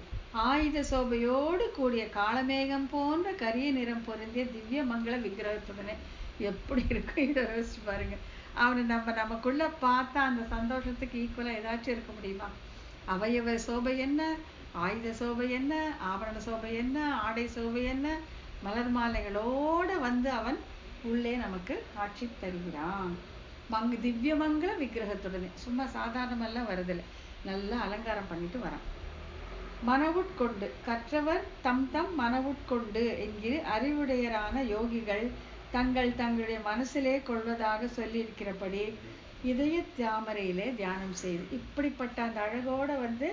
ஆயுத சோபையோடு கூடிய காளமேகம் போன்ற கரிய நிறம் பொருந்திய திவ்ய மங்கள விக்கிரகத்துடனே. எப்படி இருக்கும் இதை யோசிச்சு பாருங்க. அவனை நமக்குள்ள பார்த்தா அந்த சந்தோஷத்துக்கு ஈக்குவலா ஏதாச்சும் இருக்க முடியுமா? அவயவ சோபை என்ன, ஆயுத சோபை என்ன, ஆபரண சோபை என்ன, ஆடை சோபை என்ன, மலர் மாலைகளோட வந்து அவன் உள்ளே நமக்கு காட்சி தருகிறான். திவ்ய மங்கள விக்கிரகத்துடனே, சும்மா சாதாரணமெல்லாம் வருதில்லை, நல்லா அலங்காரம் பண்ணிட்டு வரான். மனவுட்கொண்டு கற்றவர் தம் தம் மனவுட்கொண்டு என்கிற அறிவுடையரான யோகிகள் தங்களுடைய மனசிலே கொள்வதாக சொல்லியிருக்கிறபடி இதய தாமரையிலே தியானம் செய்து. இப்படிப்பட்ட அந்த அழகோட வந்து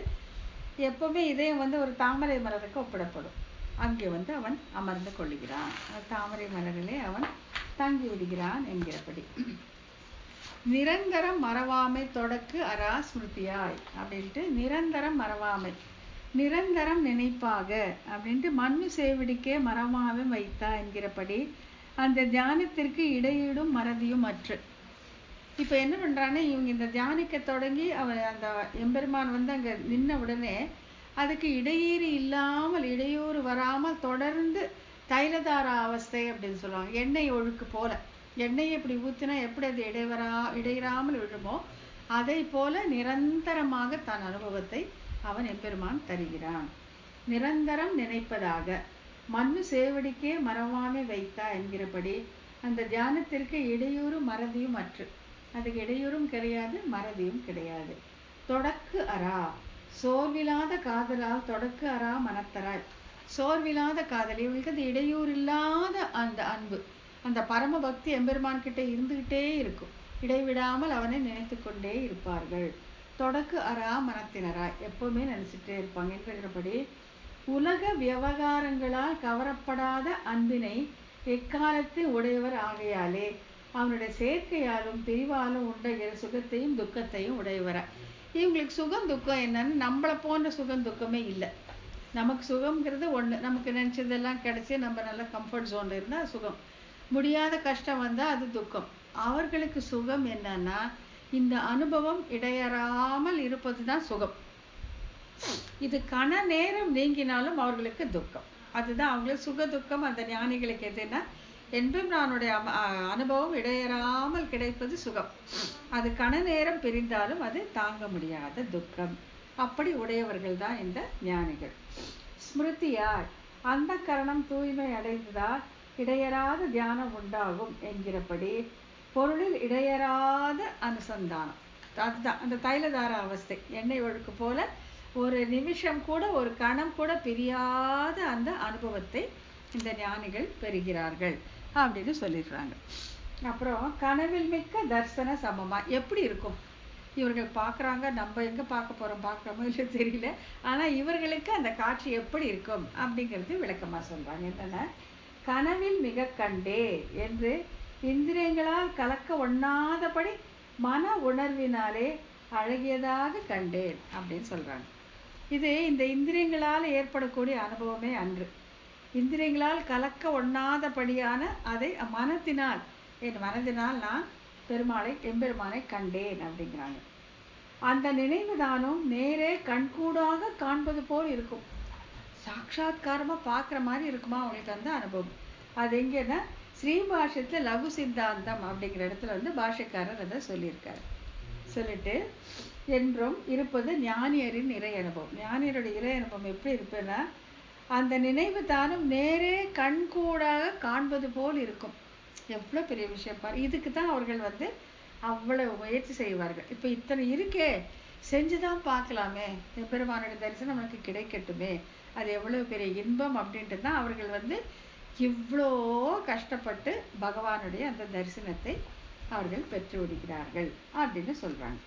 எப்பவுமே இதயம் வந்து ஒரு தாமரை மலருக்கு ஒப்பிடப்படும். அங்கே வந்து அவன் அமர்ந்து கொள்ளுகிறான், தாமரை மலரிலே அவன் தங்கி விடுகிறான் என்கிறபடி. நிரந்தரம் மறவாமை தொடக்கு அரா ஸ்மிருதியாய் அப்படின்ட்டு, நிரந்தரம் மறவாமை, நிரந்தரம் நினைப்பாக அப்படின்ட்டு மண்ணு சேவிடிக்கே மறவாமை வைத்தா என்கிறபடி அந்த தியானத்திற்கு இடையீடும் மறதியும் அற்று. இப்போ என்ன பண்ணுறான்னு, இவங்க இந்த தியானிக்க தொடங்கி அவன் அந்த எம்பெருமான் வந்து அங்கே நின்ன உடனே அதுக்கு இடையீறு இல்லாமல், இடையூறு வராமல் தொடர்ந்து தைலதார அவஸ்தை அப்படின்னு சொல்லுவாங்க. எண்ணெய் ஒழுக்கு போல, எண்ணெயை இப்படி ஊற்றினா எப்படி அது இடையிறாமல் விழுமோ அதை போல நிரந்தரமாக தன் அனுபவத்தை அவன் எம்பெருமான் தருகிறான். நிரந்தரம் நினைப்பதாக மண்ணு சேவடிக்கே மறவாமை வைத்தா என்கிறபடி அந்த தியானத்திற்கு இடையூறு மறதியும் அற்று. அதுக்கு இடையூறும் கிடையாது, மறதியும் கிடையாது. தொடக்கு அரா, சோர்வில்லாத காதலால் தொடக்கு அரா மனத்தராய். சோர்வில்லாத காதல், இவங்களுக்கு அது இடையூறு இல்லாத அந்த அன்பு, அந்த பரம பக்தி எம்பெருமான் கிட்ட இருந்துகிட்டே இருக்கும். இடைவிடாமல் அவனை நினைத்து கொண்டே இருப்பார்கள். தொடக்கு அரா மனத்தினராய், எப்பவுமே நினைச்சிட்டே இருப்பாங்க என்கிறபடி உலக விவகாரங்களால் கவரப்படாத அன்பினை எக்காலத்தில் உடையவர் ஆகையாலே அவனுடைய சேர்க்கையாலும் பிரிவாலும் உண்ட சுகத்தையும் துக்கத்தையும் உடையவரா. இவங்களுக்கு சுகம் துக்கம் என்னன்னு நம்மளை போன்ற சுகம் துக்கமே இல்லை. நமக்கு சுகம்ங்கிறது ஒன்று, நமக்கு நினச்சதெல்லாம் கிடைச்சி நம்ம நல்ல கம்ஃபர்ட் ஜோன்ல இருந்தால் சுகம், முடியாத கஷ்டம் வந்தால் அது துக்கம். அவர்களுக்கு சுகம் என்னன்னா இந்த அனுபவம் இடையறாமல் இருப்பது தான் சுகம். இது கண நேரம் நீங்கினாலும் அவர்களுக்கு துக்கம், அதுதான் அவங்களுக்கு சுக துக்கம். அந்த ஞானிகளுக்கு எதுனா எம்பெருமானுடைய அனுபவம் இடையறாமல் கிடைப்பது சுகம், அது கண நேரம் பிரிந்தாலும் அது தாங்க முடியாத துக்கம். அப்படி உடையவர்கள் தான் இந்த ஞானிகள். ஸ்மிருதியாய் அந்த கரணம் தூய்மை அடைந்ததால் இடையறாத தியானம் உண்டாகும் என்கிறபடி பொருளில் இடையறாத அனுசந்தானம், அதுதான் அந்த தைலதார அவஸ்தை. எண்ணெய் ஒழுக்கு போல ஒரு நிமிஷம் கூட, ஒரு கணம் கூட பிரியாத அந்த அனுபவத்தை இந்த ஞானிகள் பெறுகிறார்கள் அப்படின்னு சொல்லிடுறாங்க. அப்புறம் கனவில் மிக்க தர்சன சமமா எப்படி இருக்கும் இவர்கள் பார்க்குறாங்க, நம்ம எங்கே பார்க்க போகிறோம், பார்க்குறோமோ இல்லை தெரியல, ஆனால் இவர்களுக்கு அந்த காட்சி எப்படி இருக்கும் அப்படிங்கிறது விளக்கமாக சொல்கிறாங்க. என்னென்ன, கனவில் மிக கண்டே என்று இந்திரியங்களால் கலக்க ஒண்ணாதபடி மன உணர்வினாலே அழகியதாக கண்டேன் அப்படின்னு சொல்கிறாங்க. இது இந்த இந்திரியங்களால் ஏற்படக்கூடிய அனுபவமே அன்று. இந்திரியங்களால் கலக்க ஒண்ணாதபடியான அதை மனத்தினால், என் மனதினால் நான் எம்பெருமானை கண்டேன் அப்படிங்கிறாங்க. அந்த நினைவு தானும் நேரே கண்கூடாக காண்பது போல் இருக்கும். சாட்சாத்காரமா பார்க்குற மாதிரி இருக்குமா அவங்களுக்கு அந்த அனுபவம். அது எங்கன்னா ஸ்ரீபாஷ்யத்துல லகு சித்தாந்தம் அப்படிங்கிற இடத்துல வந்து பாஷ்யக்காரர் அதை சொல்லியிருக்காரு. சொல்லிட்டு என்றும் இருப்பது ஞானியரின் இறை அனுபவம். ஞானியருடைய இறை அனுபவம் எப்படி இருப்பதுன்னா அந்த நினைவு தானும் நேரே கண்கூடாக காண்பது போல் இருக்கும். எவ்வளோ பெரிய விஷயம் பாரு. இதுக்கு தான் அவர்கள் வந்து அவ்வளவு முயற்சி செய்வார்கள். இப்போ இத்தனை இருக்கே, செஞ்சுதான் பார்க்கலாமே, பெருமானுடைய தரிசனம் நமக்கு கிடைக்கட்டுமே, அது எவ்வளவு பெரிய இன்பம் அப்படின்ட்டு தான் அவர்கள் வந்து இவ்வளோ கஷ்டப்பட்டு பகவானுடைய அந்த தரிசனத்தை அவர்கள் பெற்று விடுகிறார்கள் அப்படின்னு சொல்றாங்க.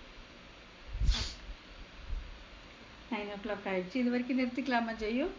9 o'clock ஆயிடுச்சு. இது வரைக்கும் நிறுத்திக்கலாமா ஜெயும்?